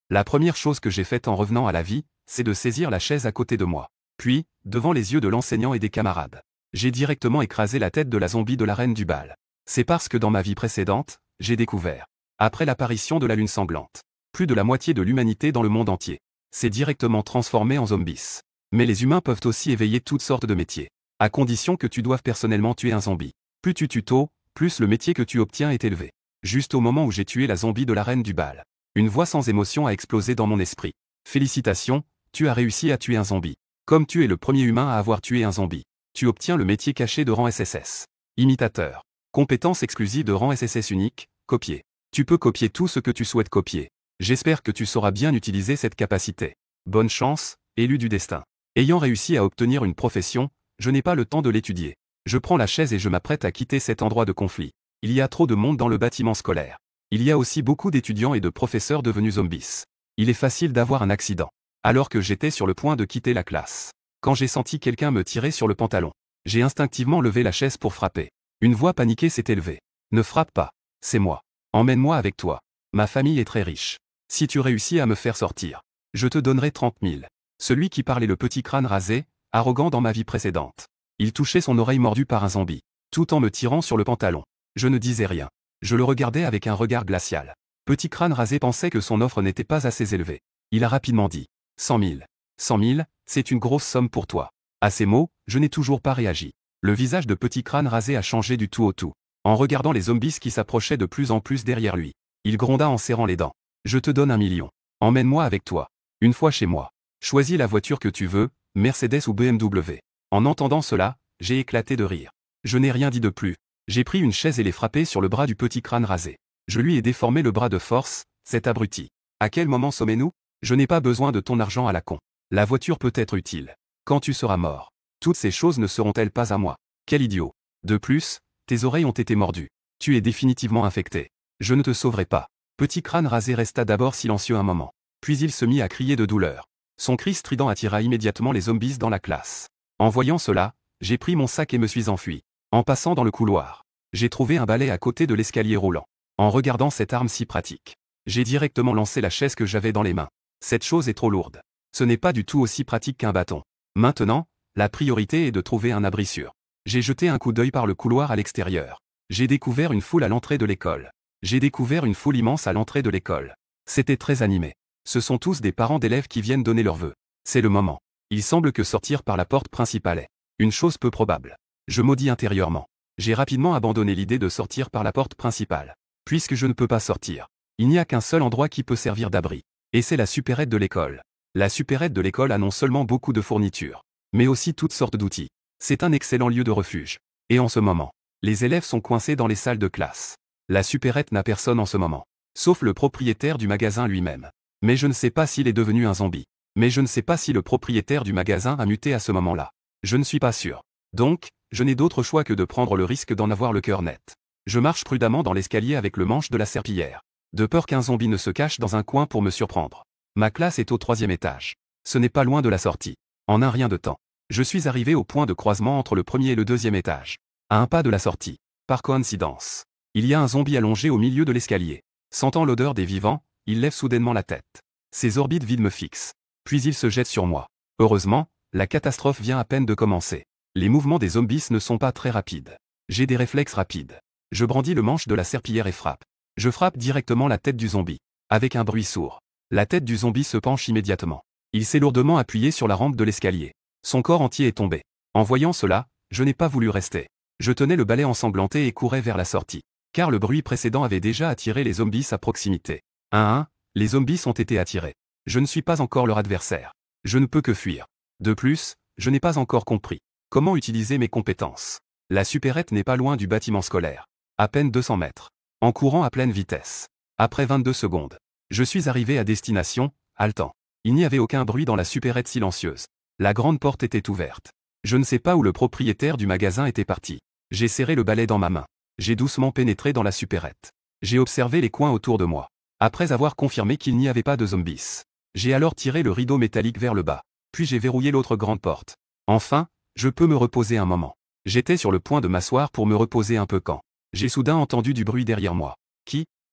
La première chose que j'ai faite en revenant à la vie, c'est de saisir la chaise à côté de moi. Puis, devant les yeux de l'enseignant et des camarades, j'ai directement écrasé la tête de la zombie de la reine du bal. C'est parce que dans ma vie précédente, j'ai découvert, après l'apparition de la lune sanglante, plus de la moitié de l'humanité dans le monde entier s'est directement transformée en zombies. Mais les humains peuvent aussi éveiller toutes sortes de métiers, à condition que tu doives personnellement tuer un zombie. Plus tu tues tôt, plus le métier que tu obtiens est élevé. Juste au moment où j'ai tué la zombie de la reine du bal, une voix sans émotion a explosé dans mon esprit. Félicitations, tu as réussi à tuer un zombie. Comme tu es le premier humain à avoir tué un zombie, tu obtiens le métier caché de rang SSS. Imitateur. Compétence exclusive de rang SSS unique, copier. Tu peux copier tout ce que tu souhaites copier. J'espère que tu sauras bien utiliser cette capacité. Bonne chance, élu du destin. Ayant réussi à obtenir une profession, je n'ai pas le temps de l'étudier. Je prends la chaise et je m'apprête à quitter cet endroit de conflit. Il y a trop de monde dans le bâtiment scolaire. Il y a aussi beaucoup d'étudiants et de professeurs devenus zombies. Il est facile d'avoir un accident. Alors que j'étais sur le point de quitter la classe, quand j'ai senti quelqu'un me tirer sur le pantalon, j'ai instinctivement levé la chaise pour frapper. Une voix paniquée s'est élevée. Ne frappe pas. C'est moi. Emmène-moi avec toi. Ma famille est très riche. Si tu réussis à me faire sortir, je te donnerai 30 000. Celui qui parlait le petit crâne rasé, arrogant dans ma vie précédente. Il touchait son oreille mordue par un zombie, tout en me tirant sur le pantalon. Je ne disais rien. Je le regardais avec un regard glacial. Petit crâne rasé pensait que son offre n'était pas assez élevée. Il a rapidement dit. 100 000. 100 000, c'est une grosse somme pour toi. À ces mots, je n'ai toujours pas réagi. Le visage de Petit crâne rasé a changé du tout au tout. En regardant les zombies qui s'approchaient de plus en plus derrière lui, il gronda en serrant les dents. Je te donne 1 million. Emmène-moi avec toi. Une fois chez moi. Choisis la voiture que tu veux, Mercedes ou BMW. En entendant cela, j'ai éclaté de rire. Je n'ai rien dit de plus. J'ai pris une chaise et l'ai frappée sur le bras du petit crâne rasé. Je lui ai déformé le bras de force, cet abruti. À quel moment sommes-nous? Je n'ai pas besoin de ton argent à la con. La voiture peut être utile. Quand tu seras mort. Toutes ces choses ne seront-elles pas à moi? Quel idiot. De plus, tes oreilles ont été mordues. Tu es définitivement infecté. Je ne te sauverai pas. Petit crâne rasé resta d'abord silencieux un moment. Puis il se mit à crier de douleur. Son cri strident attira immédiatement les zombies dans la classe. En voyant cela, j'ai pris mon sac et me suis enfui. En passant dans le couloir, j'ai trouvé un balai à côté de l'escalier roulant. En regardant cette arme si pratique, j'ai directement lancé la chaise que j'avais dans les mains. Cette chose est trop lourde. Ce n'est pas du tout aussi pratique qu'un bâton. Maintenant, la priorité est de trouver un abri sûr. J'ai jeté un coup d'œil par le couloir à l'extérieur. J'ai découvert une foule à l'entrée de l'école. J'ai découvert une foule immense à l'entrée de l'école. C'était très animé. Ce sont tous des parents d'élèves qui viennent donner leurs vœux. C'est le moment. Il semble que sortir par la porte principale est une chose peu probable. Je maudis intérieurement. J'ai rapidement abandonné l'idée de sortir par la porte principale. Puisque je ne peux pas sortir, il n'y a qu'un seul endroit qui peut servir d'abri. Et c'est la supérette de l'école. La supérette de l'école a non seulement beaucoup de fournitures, mais aussi toutes sortes d'outils. C'est un excellent lieu de refuge. Et en ce moment, les élèves sont coincés dans les salles de classe. La supérette n'a personne en ce moment, sauf le propriétaire du magasin lui-même. Mais je ne sais pas s'il est devenu un zombie. Mais je ne sais pas si le propriétaire du magasin a muté à ce moment-là. Je ne suis pas sûr. Donc, je n'ai d'autre choix que de prendre le risque d'en avoir le cœur net. Je marche prudemment dans l'escalier avec le manche de la serpillière, de peur qu'un zombie ne se cache dans un coin pour me surprendre. Ma classe est au 3e étage. Ce n'est pas loin de la sortie. En un rien de temps, je suis arrivé au point de croisement entre le 1er et le 2e étage. À un pas de la sortie. Par coïncidence, il y a un zombie allongé au milieu de l'escalier. Sentant l'odeur des vivants, il lève soudainement la tête. Ses orbites vides me fixent. Puis il se jette sur moi. Heureusement, la catastrophe vient à peine de commencer. Les mouvements des zombies ne sont pas très rapides. J'ai des réflexes rapides. Je brandis le manche de la serpillière et frappe. Je frappe directement la tête du zombie. Avec un bruit sourd. La tête du zombie se penche immédiatement. Il s'est lourdement appuyé sur la rampe de l'escalier. Son corps entier est tombé. En voyant cela, je n'ai pas voulu rester. Je tenais le balai ensanglanté et courais vers la sortie. Car le bruit précédent avait déjà attiré les zombies à proximité. 1-1, les zombies ont été attirés. Je ne suis pas encore leur adversaire. Je ne peux que fuir. De plus, je n'ai pas encore compris comment utiliser mes compétences. La supérette n'est pas loin du bâtiment scolaire. À peine 200 mètres. En courant à pleine vitesse. Après 22 secondes. Je suis arrivé à destination, haletant. Il n'y avait aucun bruit dans la supérette silencieuse. La grande porte était ouverte. Je ne sais pas où le propriétaire du magasin était parti. J'ai serré le balai dans ma main. J'ai doucement pénétré dans la supérette. J'ai observé les coins autour de moi. Après avoir confirmé qu'il n'y avait pas de zombies, j'ai alors tiré le rideau métallique vers le bas. Puis j'ai verrouillé l'autre grande porte. Enfin, je peux me reposer un moment. J'étais sur le point de m'asseoir pour me reposer un peu quand j'ai soudain entendu du bruit derrière moi.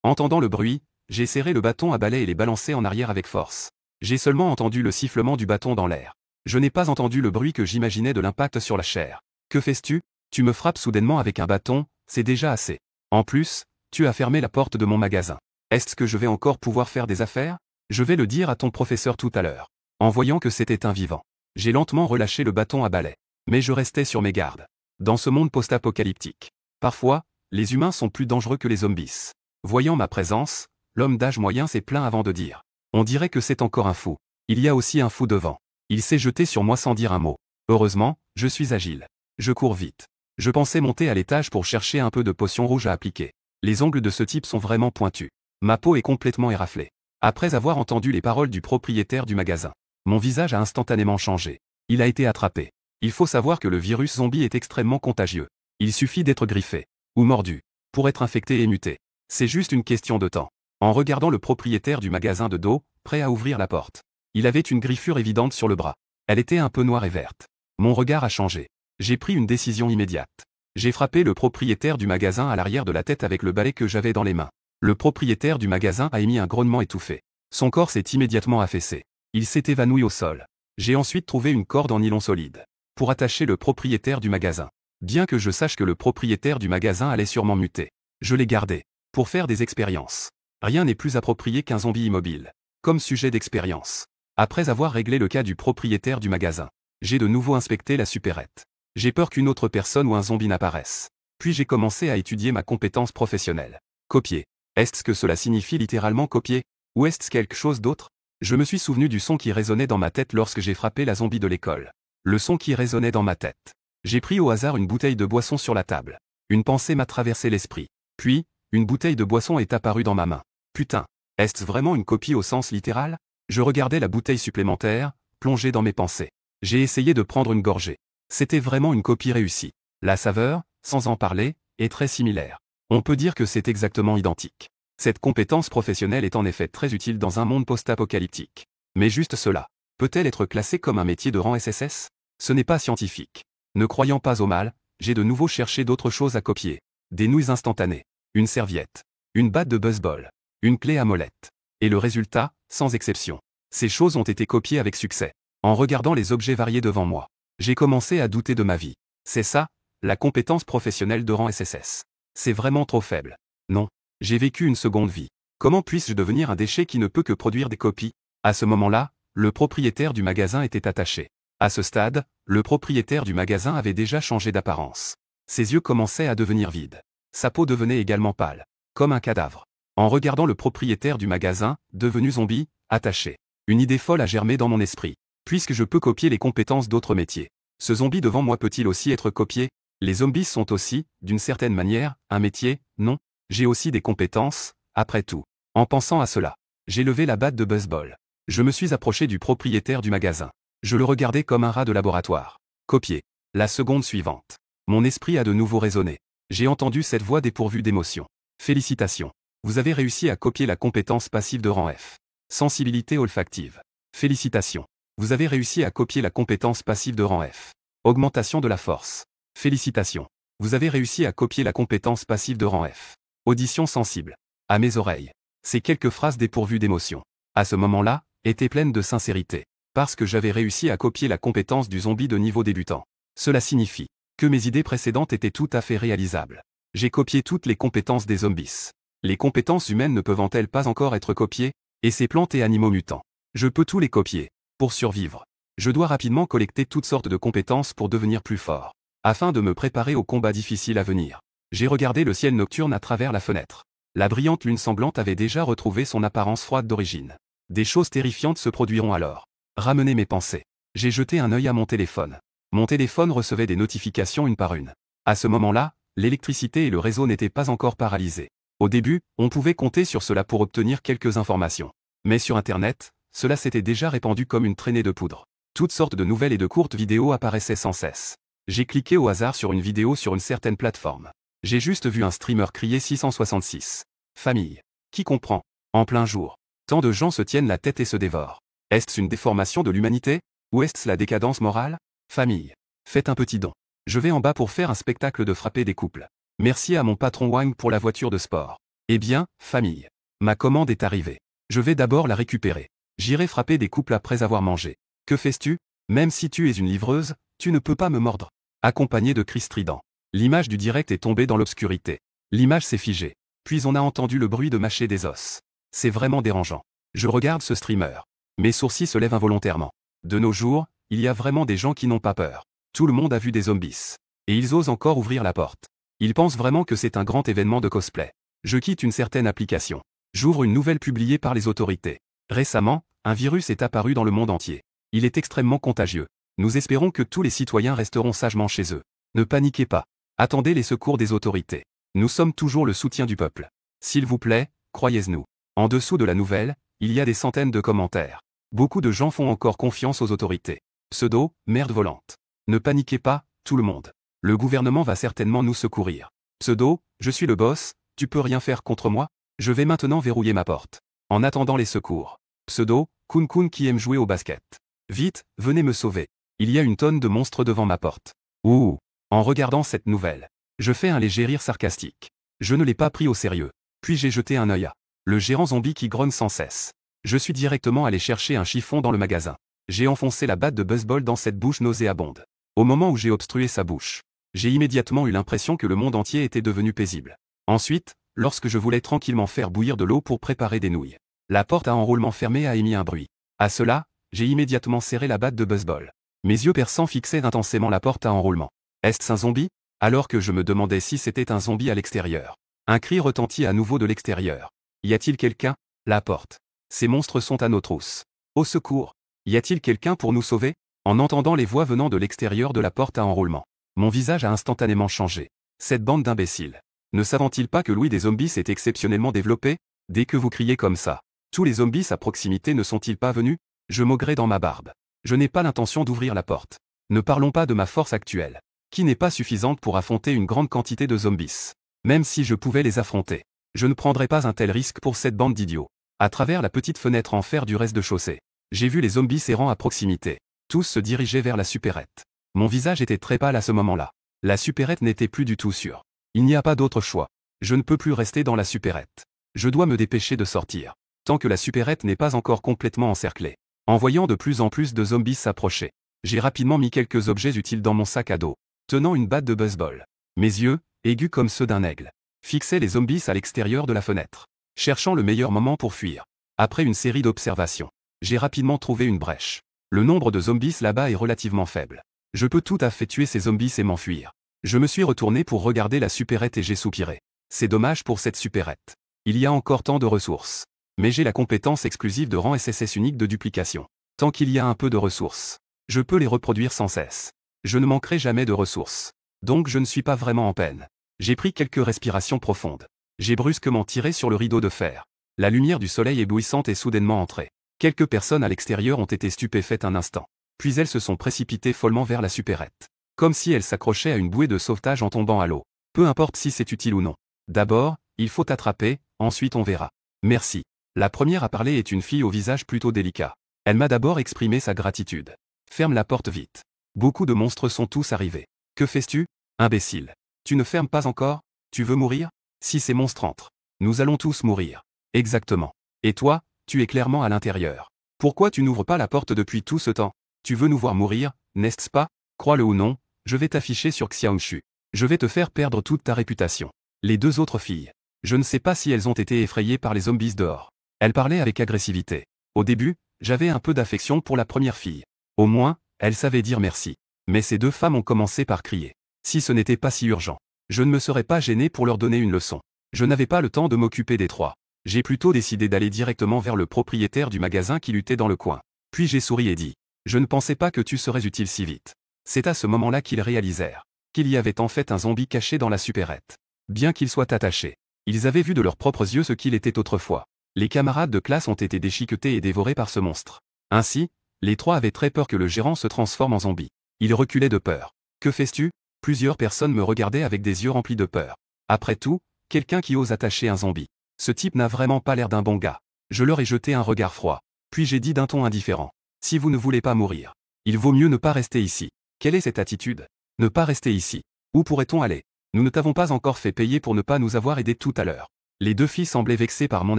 Entendant le bruit, J'ai serré le bâton à balai et les balancé en arrière avec force. J'ai seulement entendu le sifflement du bâton dans l'air. Je n'ai pas entendu le bruit que j'imaginais de l'impact sur la chair. Que fais-tu? Tu me frappes soudainement avec un bâton, c'est déjà assez. En plus, tu as fermé la porte de mon magasin. Est-ce que je vais encore pouvoir faire des affaires? Je vais le dire à ton professeur tout à l'heure. En voyant que c'était un vivant, j'ai lentement relâché le bâton à balai. Mais je restais sur mes gardes. Dans ce monde post-apocalyptique, parfois, les humains sont plus dangereux que les zombies. Voyant ma présence, l'homme d'âge moyen s'est plaint avant de dire. On dirait que c'est encore un fou. Il y a aussi un fou devant. Il s'est jeté sur moi sans dire un mot. Heureusement, je suis agile. Je cours vite. Je pensais monter à l'étage pour chercher un peu de potion rouge à appliquer. Les ongles de ce type sont vraiment pointus. Ma peau est complètement éraflée. Après avoir entendu les paroles du propriétaire du magasin, mon visage a instantanément changé. Il a été attrapé. Il faut savoir que le virus zombie est extrêmement contagieux. Il suffit d'être griffé ou mordu pour être infecté et muté. C'est juste une question de temps. En regardant le propriétaire du magasin de dos, prêt à ouvrir la porte, il avait une griffure évidente sur le bras. Elle était un peu noire et verte. Mon regard a changé. J'ai pris une décision immédiate. J'ai frappé le propriétaire du magasin à l'arrière de la tête avec le balai que j'avais dans les mains. Le propriétaire du magasin a émis un grognement étouffé. Son corps s'est immédiatement affaissé. Il s'est évanoui au sol. J'ai ensuite trouvé une corde en nylon solide pour attacher le propriétaire du magasin. Bien que je sache que le propriétaire du magasin allait sûrement muter, je l'ai gardé pour faire des expériences. Rien n'est plus approprié qu'un zombie immobile comme sujet d'expérience. Après avoir réglé le cas du propriétaire du magasin, j'ai de nouveau inspecté la supérette. J'ai peur qu'une autre personne ou un zombie n'apparaisse. Puis j'ai commencé à étudier ma compétence professionnelle. Copier. Est-ce que cela signifie littéralement copier? Ou est-ce quelque chose d'autre? Je me suis souvenu du son qui résonnait dans ma tête lorsque j'ai frappé la zombie de l'école. Le son qui résonnait dans ma tête. J'ai pris au hasard une bouteille de boisson sur la table. Une pensée m'a traversé l'esprit. Puis, une bouteille de boisson est apparue dans ma main. Putain, est-ce vraiment une copie au sens littéral? Je regardais la bouteille supplémentaire, plongée dans mes pensées. J'ai essayé de prendre une gorgée. C'était vraiment une copie réussie. La saveur, sans en parler, est très similaire. On peut dire que c'est exactement identique. Cette compétence professionnelle est en effet très utile dans un monde post-apocalyptique. Mais juste cela, peut-elle être classée comme un métier de rang SSS? Ce n'est pas scientifique. Ne croyant pas au mal, j'ai de nouveau cherché d'autres choses à copier. Des nouilles instantanées, une serviette, une batte de baseball, une clé à molette. Et le résultat, sans exception. Ces choses ont été copiées avec succès. En regardant les objets variés devant moi, j'ai commencé à douter de ma vie. C'est ça, la compétence professionnelle de rang SSS. C'est vraiment trop faible. Non. J'ai vécu une seconde vie. Comment puisse-je devenir un déchet qui ne peut que produire des copies? À ce moment-là, le propriétaire du magasin était attaché. À ce stade, le propriétaire du magasin avait déjà changé d'apparence. Ses yeux commençaient à devenir vides. Sa peau devenait également pâle, comme un cadavre. En regardant le propriétaire du magasin, devenu zombie, attaché, une idée folle a germé dans mon esprit. Puisque je peux copier les compétences d'autres métiers, ce zombie devant moi peut-il aussi être copié? Les zombies sont aussi, d'une certaine manière, un métier, non? J'ai aussi des compétences, après tout. En pensant à cela, j'ai levé la batte de baseball. Je me suis approché du propriétaire du magasin. Je le regardais comme un rat de laboratoire. Copier. La seconde suivante. Mon esprit a de nouveau résonné. J'ai entendu cette voix dépourvue d'émotion. Félicitations. Vous avez réussi à copier la compétence passive de rang F. Sensibilité olfactive. Félicitations. Vous avez réussi à copier la compétence passive de rang F. Augmentation de la force. Félicitations. Vous avez réussi à copier la compétence passive de rang F. Audition sensible. À mes oreilles. Ces quelques phrases dépourvues d'émotion, à ce moment-là, étaient pleines de sincérité. Parce que j'avais réussi à copier la compétence du zombie de niveau débutant. Cela signifie que mes idées précédentes étaient tout à fait réalisables. J'ai copié toutes les compétences des zombies. Les compétences humaines ne peuvent-elles pas encore être copiées? Et ces plantes et animaux mutants. Je peux tous les copier. Pour survivre, je dois rapidement collecter toutes sortes de compétences pour devenir plus fort. Afin de me préparer aux combats difficiles à venir. J'ai regardé le ciel nocturne à travers la fenêtre. La brillante lune sanglante avait déjà retrouvé son apparence froide d'origine. Des choses terrifiantes se produiront alors. Ramener mes pensées. J'ai jeté un œil à mon téléphone. Mon téléphone recevait des notifications une par une. À ce moment-là, l'électricité et le réseau n'étaient pas encore paralysés. Au début, on pouvait compter sur cela pour obtenir quelques informations. Mais sur Internet, cela s'était déjà répandu comme une traînée de poudre. Toutes sortes de nouvelles et de courtes vidéos apparaissaient sans cesse. J'ai cliqué au hasard sur une vidéo sur une certaine plateforme. J'ai juste vu un streamer crier 666. Famille. Qui comprend? En plein jour. Tant de gens se tiennent la tête et se dévorent. Est-ce une déformation de l'humanité? Ou est-ce la décadence morale? Famille. Faites un petit don. Je vais en bas pour faire un spectacle de frapper des couples. Merci à mon patron Wang pour la voiture de sport. Eh bien, famille. Ma commande est arrivée. Je vais d'abord la récupérer. J'irai frapper des couples après avoir mangé. Que fais-tu? Même si tu es une livreuse, tu ne peux pas me mordre. Accompagné de cris stridents. L'image du direct est tombée dans l'obscurité. L'image s'est figée. Puis on a entendu le bruit de mâcher des os. C'est vraiment dérangeant. Je regarde ce streamer. Mes sourcils se lèvent involontairement. De nos jours, il y a vraiment des gens qui n'ont pas peur. Tout le monde a vu des zombies. Et ils osent encore ouvrir la porte. Ils pensent vraiment que c'est un grand événement de cosplay. Je quitte une certaine application. J'ouvre une nouvelle publiée par les autorités. Récemment, un virus est apparu dans le monde entier. Il est extrêmement contagieux. Nous espérons que tous les citoyens resteront sagement chez eux. Ne paniquez pas. Attendez les secours des autorités. Nous sommes toujours le soutien du peuple. S'il vous plaît, croyez-nous. En dessous de la nouvelle, il y a des centaines de commentaires. Beaucoup de gens font encore confiance aux autorités. Pseudo, merde volante. Ne paniquez pas, tout le monde. Le gouvernement va certainement nous secourir. Pseudo, je suis le boss, tu peux rien faire contre moi? Je vais maintenant verrouiller ma porte. En attendant les secours. Pseudo, Kun Kun qui aime jouer au basket. Vite, venez me sauver. Il y a une tonne de monstres devant ma porte. Ouh. En regardant cette nouvelle, je fais un léger rire sarcastique. Je ne l'ai pas pris au sérieux. Puis j'ai jeté un œil à le gérant zombie qui grogne sans cesse. Je suis directement allé chercher un chiffon dans le magasin. J'ai enfoncé la batte de baseball dans cette bouche nauséabonde. Au moment où j'ai obstrué sa bouche, j'ai immédiatement eu l'impression que le monde entier était devenu paisible. Ensuite, lorsque je voulais tranquillement faire bouillir de l'eau pour préparer des nouilles, la porte à enroulement fermée a émis un bruit. À cela, j'ai immédiatement serré la batte de baseball. Mes yeux perçants fixaient intensément la porte à enroulement. Est-ce un zombie? Alors que je me demandais si c'était un zombie à l'extérieur. Un cri retentit à nouveau de l'extérieur. Y a-t-il quelqu'un? La porte. Ces monstres sont à nos trousses. Au secours. Y a-t-il quelqu'un pour nous sauver? En entendant les voix venant de l'extérieur de la porte à enroulement, mon visage a instantanément changé. Cette bande d'imbéciles. Ne savent-ils pas que l'ouïe des zombies est exceptionnellement développée? Dès que vous criez comme ça, tous les zombies à proximité ne sont-ils pas venus? Je maugrais dans ma barbe. Je n'ai pas l'intention d'ouvrir la porte. Ne parlons pas de ma force actuelle, qui n'est pas suffisante pour affronter une grande quantité de zombies. Même si je pouvais les affronter, je ne prendrais pas un tel risque pour cette bande d'idiots. À travers la petite fenêtre en fer du rez-de-chaussée, j'ai vu les zombies errant à proximité. Tous se dirigeaient vers la supérette. Mon visage était très pâle à ce moment-là. La supérette n'était plus du tout sûre. Il n'y a pas d'autre choix. Je ne peux plus rester dans la supérette. Je dois me dépêcher de sortir. Tant que la supérette n'est pas encore complètement encerclée. En voyant de plus en plus de zombies s'approcher, j'ai rapidement mis quelques objets utiles dans mon sac à dos, tenant une batte de baseball. Mes yeux, aigus comme ceux d'un aigle, fixaient les zombies à l'extérieur de la fenêtre, cherchant le meilleur moment pour fuir. Après une série d'observations, j'ai rapidement trouvé une brèche. Le nombre de zombies là-bas est relativement faible. Je peux tout à fait tuer ces zombies et m'enfuir. Je me suis retourné pour regarder la supérette et j'ai soupiré. C'est dommage pour cette supérette. Il y a encore tant de ressources. Mais j'ai la compétence exclusive de rang SSS unique de duplication. Tant qu'il y a un peu de ressources, je peux les reproduire sans cesse. Je ne manquerai jamais de ressources. Donc je ne suis pas vraiment en peine. J'ai pris quelques respirations profondes. J'ai brusquement tiré sur le rideau de fer. La lumière du soleil éblouissante est soudainement entrée. Quelques personnes à l'extérieur ont été stupéfaites un instant. Puis elles se sont précipitées follement vers la supérette. Comme si elles s'accrochaient à une bouée de sauvetage en tombant à l'eau. Peu importe si c'est utile ou non. D'abord, il faut attraper, ensuite on verra. Merci. La première à parler est une fille au visage plutôt délicat. Elle m'a d'abord exprimé sa gratitude. Ferme la porte vite. Beaucoup de monstres sont tous arrivés. Que fais-tu, imbécile? Tu ne fermes pas encore? Tu veux mourir? Si ces monstres entrent, nous allons tous mourir. Exactement. Et toi, tu es clairement à l'intérieur. Pourquoi tu n'ouvres pas la porte depuis tout ce temps? Tu veux nous voir mourir, n'est-ce pas? Crois-le ou non, je vais t'afficher sur Xiaongshu. Je vais te faire perdre toute ta réputation. Les deux autres filles. Je ne sais pas si elles ont été effrayées par les zombies dehors. Elles parlaient avec agressivité. Au début, j'avais un peu d'affection pour la première fille. Au moins, elle savait dire merci. Mais ces deux femmes ont commencé par crier. Si ce n'était pas si urgent, je ne me serais pas gêné pour leur donner une leçon. Je n'avais pas le temps de m'occuper des trois. J'ai plutôt décidé d'aller directement vers le propriétaire du magasin qui luttait dans le coin. Puis j'ai souri et dit, je ne pensais pas que tu serais utile si vite. C'est à ce moment-là qu'ils réalisèrent qu'il y avait en fait un zombie caché dans la supérette. Bien qu'il soit attaché, ils avaient vu de leurs propres yeux ce qu'il était autrefois. Les camarades de classe ont été déchiquetés et dévorés par ce monstre. Ainsi, les trois avaient très peur que le gérant se transforme en zombie. Ils reculaient de peur. Que fais-tu? Plusieurs personnes me regardaient avec des yeux remplis de peur. Après tout, quelqu'un qui ose attacher un zombie. Ce type n'a vraiment pas l'air d'un bon gars. Je leur ai jeté un regard froid. Puis j'ai dit d'un ton indifférent. Si vous ne voulez pas mourir, il vaut mieux ne pas rester ici. Quelle est cette attitude? Ne pas rester ici. Où pourrait-on aller? Nous ne t'avons pas encore fait payer pour ne pas nous avoir aidés tout à l'heure. Les deux filles semblaient vexées par mon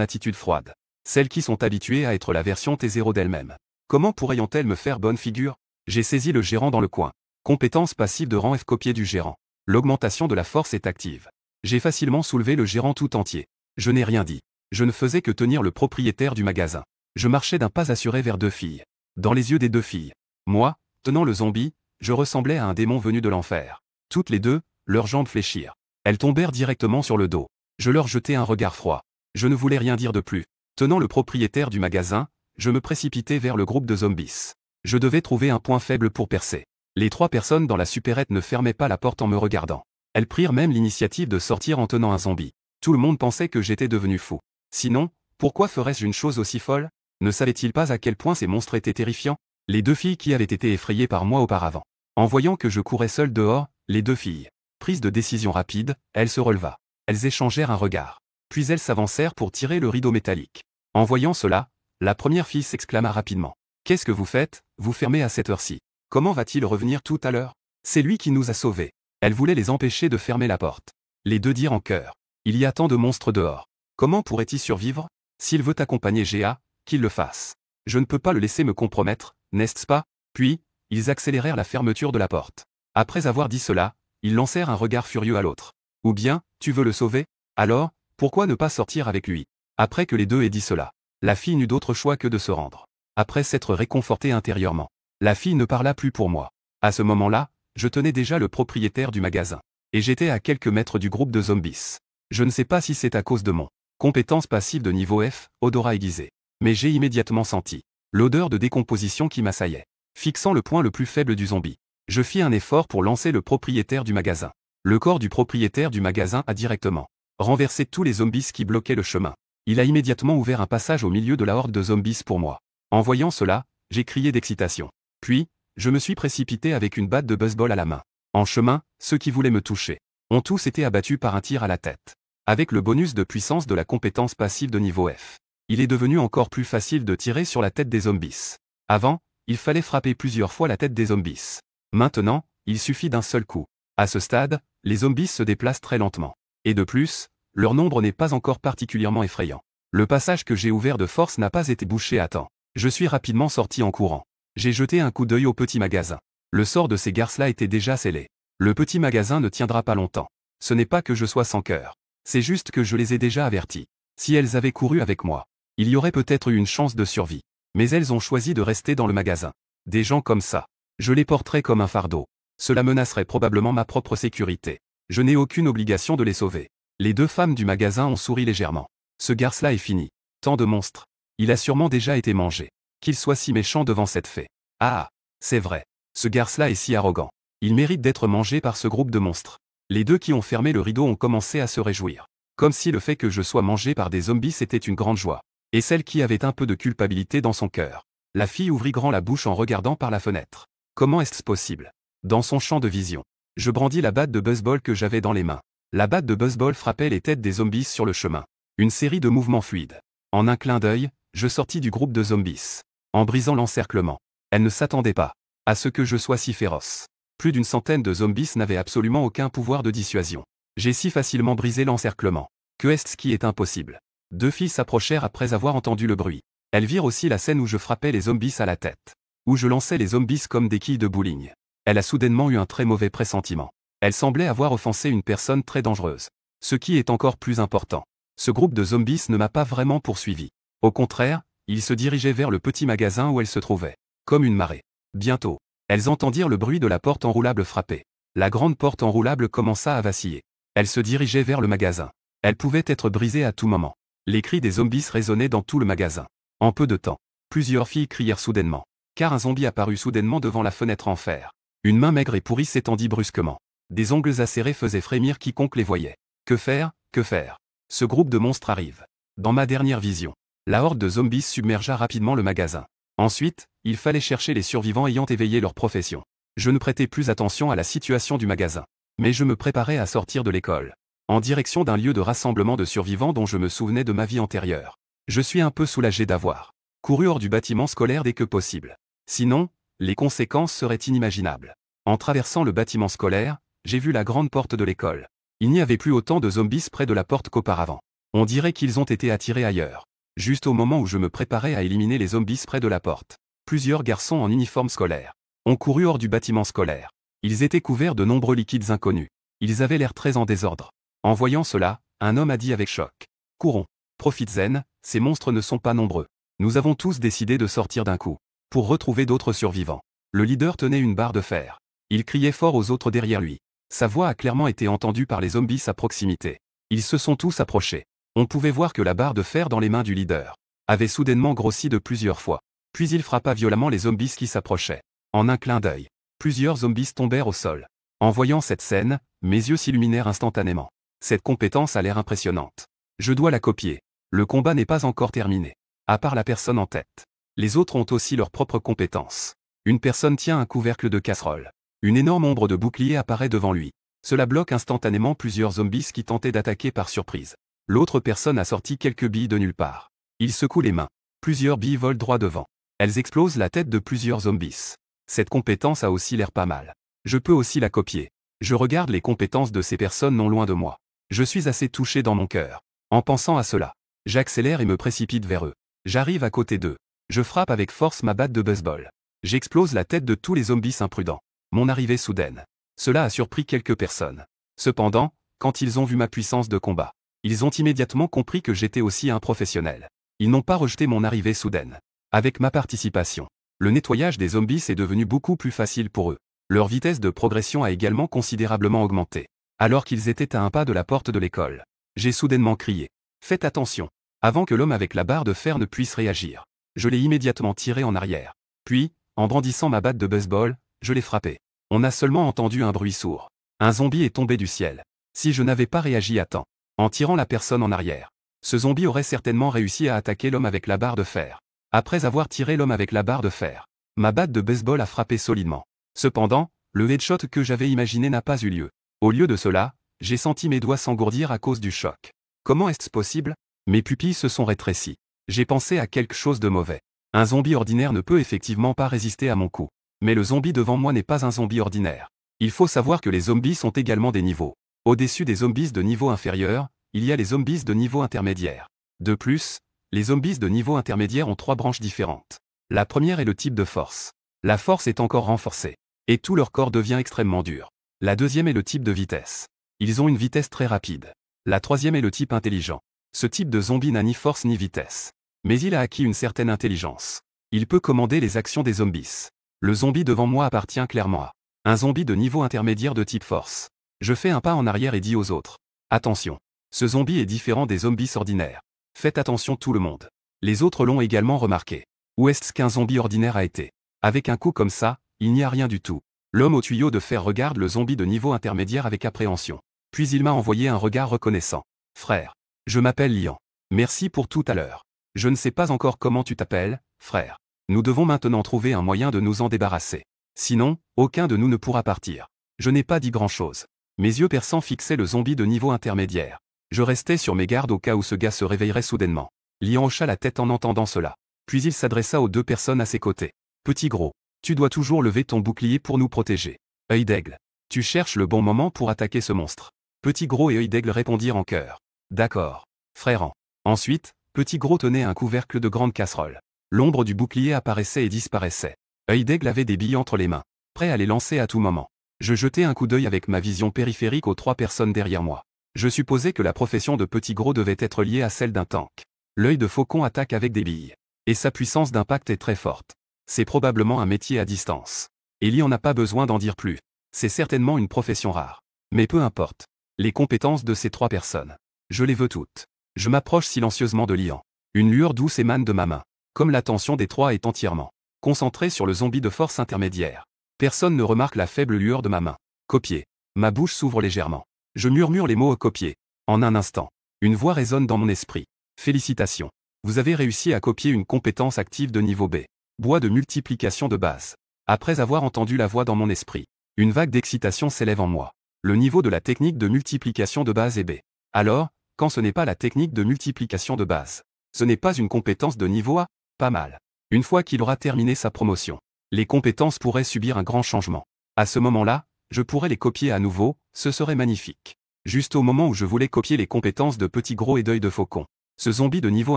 attitude froide. Celles qui sont habituées à être la version T0 d'elles-mêmes. Comment pourraient-elles me faire bonne figure? J'ai saisi le gérant dans le coin. Compétence passive de rang F copiée du gérant. L'augmentation de la force est active. J'ai facilement soulevé le gérant tout entier. Je n'ai rien dit. Je ne faisais que tenir le propriétaire du magasin. Je marchais d'un pas assuré vers deux filles. Dans les yeux des deux filles. Moi, tenant le zombie, je ressemblais à un démon venu de l'enfer. Toutes les deux, leurs jambes fléchirent. Elles tombèrent directement sur le dos. Je leur jetai un regard froid. Je ne voulais rien dire de plus. Tenant le propriétaire du magasin, je me précipitai vers le groupe de zombies. Je devais trouver un point faible pour percer. Les trois personnes dans la supérette ne fermaient pas la porte en me regardant. Elles prirent même l'initiative de sortir en tenant un zombie. Tout le monde pensait que j'étais devenu fou. Sinon, pourquoi ferais-je une chose aussi folle? Ne savaient-ils pas à quel point ces monstres étaient terrifiants? Les deux filles qui avaient été effrayées par moi auparavant. En voyant que je courais seul dehors, les deux filles, prises de décision rapide, elles se releva. Elles échangèrent un regard. Puis elles s'avancèrent pour tirer le rideau métallique. En voyant cela, la première fille s'exclama rapidement. « Qu'est-ce que vous faites, vous fermez à cette heure-ci? Comment va-t-il revenir tout à l'heure? C'est lui qui nous a sauvés. » Elle voulait les empêcher de fermer la porte. Les deux dirent en chœur. « Il y a tant de monstres dehors. Comment pourrait-il survivre? S'il veut accompagner Géa, qu'il le fasse. Je ne peux pas le laisser me compromettre, n'est-ce pas? » Puis, ils accélérèrent la fermeture de la porte. Après avoir dit cela, ils lancèrent un regard furieux à l'autre. « Ou bien, tu veux le sauver? Alors, pourquoi ne pas sortir avec lui? » Après que les deux aient dit cela, la fille n'eut d'autre choix que de se rendre. Après s'être réconfortée intérieurement, la fille ne parla plus pour moi. À ce moment-là, je tenais déjà le propriétaire du magasin. Et j'étais à quelques mètres du groupe de zombies. Je ne sais pas si c'est à cause de mon compétence passive de niveau F, odorat aiguisé. Mais j'ai immédiatement senti l'odeur de décomposition qui m'assaillait. Fixant le point le plus faible du zombie, je fis un effort pour lancer le propriétaire du magasin. Le corps du propriétaire du magasin a directement renversé tous les zombies qui bloquaient le chemin. Il a immédiatement ouvert un passage au milieu de la horde de zombies pour moi. En voyant cela, j'ai crié d'excitation. Puis, je me suis précipité avec une batte de baseball à la main. En chemin, ceux qui voulaient me toucher ont tous été abattus par un tir à la tête. Avec le bonus de puissance de la compétence passive de niveau F, il est devenu encore plus facile de tirer sur la tête des zombies. Avant, il fallait frapper plusieurs fois la tête des zombies. Maintenant, il suffit d'un seul coup. À ce stade, les zombies se déplacent très lentement. Et de plus, leur nombre n'est pas encore particulièrement effrayant. Le passage que j'ai ouvert de force n'a pas été bouché à temps. Je suis rapidement sorti en courant. J'ai jeté un coup d'œil au petit magasin. Le sort de ces garces-là était déjà scellé. Le petit magasin ne tiendra pas longtemps. Ce n'est pas que je sois sans cœur. C'est juste que je les ai déjà avertis. Si elles avaient couru avec moi, il y aurait peut-être eu une chance de survie. Mais elles ont choisi de rester dans le magasin. Des gens comme ça, je les porterais comme un fardeau. Cela menacerait probablement ma propre sécurité. Je n'ai aucune obligation de les sauver. Les deux femmes du magasin ont souri légèrement. Ce garce-là est fini. Tant de monstres. Il a sûrement déjà été mangé. Qu'il soit si méchant devant cette fée. Ah, c'est vrai. Ce garce-là est si arrogant. Il mérite d'être mangé par ce groupe de monstres. Les deux qui ont fermé le rideau ont commencé à se réjouir. Comme si le fait que je sois mangé par des zombies était une grande joie. Et celle qui avait un peu de culpabilité dans son cœur. La fille ouvrit grand la bouche en regardant par la fenêtre. Comment est-ce possible? Dans son champ de vision, je brandis la batte de baseball que j'avais dans les mains. La batte de baseball frappait les têtes des zombies sur le chemin. Une série de mouvements fluides. En un clin d'œil, je sortis du groupe de zombies. En brisant l'encerclement. Elle ne s'attendait pas à ce que je sois si féroce. Plus d'une centaine de zombies n'avaient absolument aucun pouvoir de dissuasion. J'ai si facilement brisé l'encerclement. Que est-ce qui est impossible? Deux filles s'approchèrent après avoir entendu le bruit. Elles virent aussi la scène où je frappais les zombies à la tête. Où je lançais les zombies comme des quilles de bowling. Elle a soudainement eu un très mauvais pressentiment. Elle semblait avoir offensé une personne très dangereuse. Ce qui est encore plus important. Ce groupe de zombies ne m'a pas vraiment poursuivi. Au contraire, ils se dirigeaient vers le petit magasin où elles se trouvaient. Comme une marée. Bientôt, elles entendirent le bruit de la porte enroulable frapper. La grande porte enroulable commença à vaciller. Elles se dirigeaient vers le magasin. Elle pouvait être brisée à tout moment. Les cris des zombies résonnaient dans tout le magasin. En peu de temps, plusieurs filles crièrent soudainement. Car un zombie apparut soudainement devant la fenêtre en fer. Une main maigre et pourrie s'étendit brusquement. Des ongles acérés faisaient frémir quiconque les voyait. Que faire? Que faire? Ce groupe de monstres arrive. Dans ma dernière vision, la horde de zombies submergea rapidement le magasin. Ensuite, il fallait chercher les survivants ayant éveillé leur profession. Je ne prêtais plus attention à la situation du magasin. Mais je me préparais à sortir de l'école. En direction d'un lieu de rassemblement de survivants dont je me souvenais de ma vie antérieure. Je suis un peu soulagé d'avoir couru hors du bâtiment scolaire dès que possible. Sinon, les conséquences seraient inimaginables. En traversant le bâtiment scolaire, j'ai vu la grande porte de l'école. Il n'y avait plus autant de zombies près de la porte qu'auparavant. On dirait qu'ils ont été attirés ailleurs. Juste au moment où je me préparais à éliminer les zombies près de la porte, plusieurs garçons en uniforme scolaire ont couru hors du bâtiment scolaire. Ils étaient couverts de nombreux liquides inconnus. Ils avaient l'air très en désordre. En voyant cela, un homme a dit avec choc. Courons. Profites-en, ces monstres ne sont pas nombreux. Nous avons tous décidé de sortir d'un coup. Pour retrouver d'autres survivants. Le leader tenait une barre de fer. Il criait fort aux autres derrière lui. Sa voix a clairement été entendue par les zombies à proximité. Ils se sont tous approchés. On pouvait voir que la barre de fer dans les mains du leader avait soudainement grossi de plusieurs fois. Puis il frappa violemment les zombies qui s'approchaient. En un clin d'œil, plusieurs zombies tombèrent au sol. En voyant cette scène, mes yeux s'illuminèrent instantanément. Cette compétence a l'air impressionnante. Je dois la copier. Le combat n'est pas encore terminé. À part la personne en tête. Les autres ont aussi leurs propres compétences. Une personne tient un couvercle de casserole. Une énorme ombre de bouclier apparaît devant lui. Cela bloque instantanément plusieurs zombies qui tentaient d'attaquer par surprise. L'autre personne a sorti quelques billes de nulle part. Il secoue les mains. Plusieurs billes volent droit devant. Elles explosent la tête de plusieurs zombies. Cette compétence a aussi l'air pas mal. Je peux aussi la copier. Je regarde les compétences de ces personnes non loin de moi. Je suis assez touché dans mon cœur. En pensant à cela, j'accélère et me précipite vers eux. J'arrive à côté d'eux. Je frappe avec force ma batte de baseball. J'explose la tête de tous les zombies imprudents. Mon arrivée soudaine. Cela a surpris quelques personnes. Cependant, quand ils ont vu ma puissance de combat, ils ont immédiatement compris que j'étais aussi un professionnel. Ils n'ont pas rejeté mon arrivée soudaine. Avec ma participation, le nettoyage des zombies est devenu beaucoup plus facile pour eux. Leur vitesse de progression a également considérablement augmenté. Alors qu'ils étaient à un pas de la porte de l'école, j'ai soudainement crié. Faites attention. Avant que l'homme avec la barre de fer ne puisse réagir, je l'ai immédiatement tiré en arrière. Puis, en brandissant ma batte de baseball, je l'ai frappé. On a seulement entendu un bruit sourd. Un zombie est tombé du ciel. Si je n'avais pas réagi à temps, en tirant la personne en arrière, ce zombie aurait certainement réussi à attaquer l'homme avec la barre de fer. Après avoir tiré l'homme avec la barre de fer, ma batte de baseball a frappé solidement. Cependant, le headshot que j'avais imaginé n'a pas eu lieu. Au lieu de cela, j'ai senti mes doigts s'engourdir à cause du choc. Comment est-ce possible? Mes pupilles se sont rétrécies. J'ai pensé à quelque chose de mauvais. Un zombie ordinaire ne peut effectivement pas résister à mon coup. Mais le zombie devant moi n'est pas un zombie ordinaire. Il faut savoir que les zombies sont également des niveaux. Au-dessus des zombies de niveau inférieur, il y a les zombies de niveau intermédiaire. De plus, les zombies de niveau intermédiaire ont 3 branches différentes. La première est le type de force. La force est encore renforcée. Et tout leur corps devient extrêmement dur. La deuxième est le type de vitesse. Ils ont une vitesse très rapide. La troisième est le type intelligent. Ce type de zombie n'a ni force ni vitesse. Mais il a acquis une certaine intelligence. Il peut commander les actions des zombies. Le zombie devant moi appartient clairement à un zombie de niveau intermédiaire de type force. Je fais un pas en arrière et dis aux autres. Attention. Ce zombie est différent des zombies ordinaires. Faites attention tout le monde. Les autres l'ont également remarqué. Où est-ce qu'un zombie ordinaire a été? Avec un coup comme ça, il n'y a rien du tout. L'homme au tuyau de fer regarde le zombie de niveau intermédiaire avec appréhension. Puis il m'a envoyé un regard reconnaissant. Frère. Je m'appelle Lian. Merci pour tout à l'heure. Je ne sais pas encore comment tu t'appelles, frère. Nous devons maintenant trouver un moyen de nous en débarrasser. Sinon, aucun de nous ne pourra partir. Je n'ai pas dit grand-chose. Mes yeux perçants fixaient le zombie de niveau intermédiaire. Je restais sur mes gardes au cas où ce gars se réveillerait soudainement. Lian hocha la tête en entendant cela. Puis il s'adressa aux 2 personnes à ses côtés. Petit gros, tu dois toujours lever ton bouclier pour nous protéger. Œil d'aigle. Tu cherches le bon moment pour attaquer ce monstre. Petit gros et œil d'aigle répondirent en chœur. D'accord. Frère. Ensuite, Petit gros tenait un couvercle de grande casserole. L'ombre du bouclier apparaissait et disparaissait. Œil d'aigle avait des billes entre les mains, prêt à les lancer à tout moment. Je jetai un coup d'œil avec ma vision périphérique aux 3 personnes derrière moi. Je supposais que la profession de Petit gros devait être liée à celle d'un tank. L'œil de faucon attaque avec des billes. Et sa puissance d'impact est très forte. C'est probablement un métier à distance. Ellie en a pas besoin d'en dire plus. C'est certainement une profession rare. Mais peu importe. Les compétences de ces 3 personnes. Je les veux toutes. Je m'approche silencieusement de Lian. Une lueur douce émane de ma main. Comme l'attention des 3 est entièrement concentrée sur le zombie de force intermédiaire. Personne ne remarque la faible lueur de ma main. Copier. Ma bouche s'ouvre légèrement. Je murmure les mots copier. En un instant, une voix résonne dans mon esprit. Félicitations. Vous avez réussi à copier une compétence active de niveau B. Bois de multiplication de base. Après avoir entendu la voix dans mon esprit, une vague d'excitation s'élève en moi. Le niveau de la technique de multiplication de base est B. Alors, quand ce n'est pas la technique de multiplication de base, ce n'est pas une compétence de niveau A, pas mal. Une fois qu'il aura terminé sa promotion, les compétences pourraient subir un grand changement. À ce moment-là, je pourrais les copier à nouveau, ce serait magnifique. juste au moment où je voulais copier les compétences de Petit Gros et d'Œil de Faucon. Ce zombie de niveau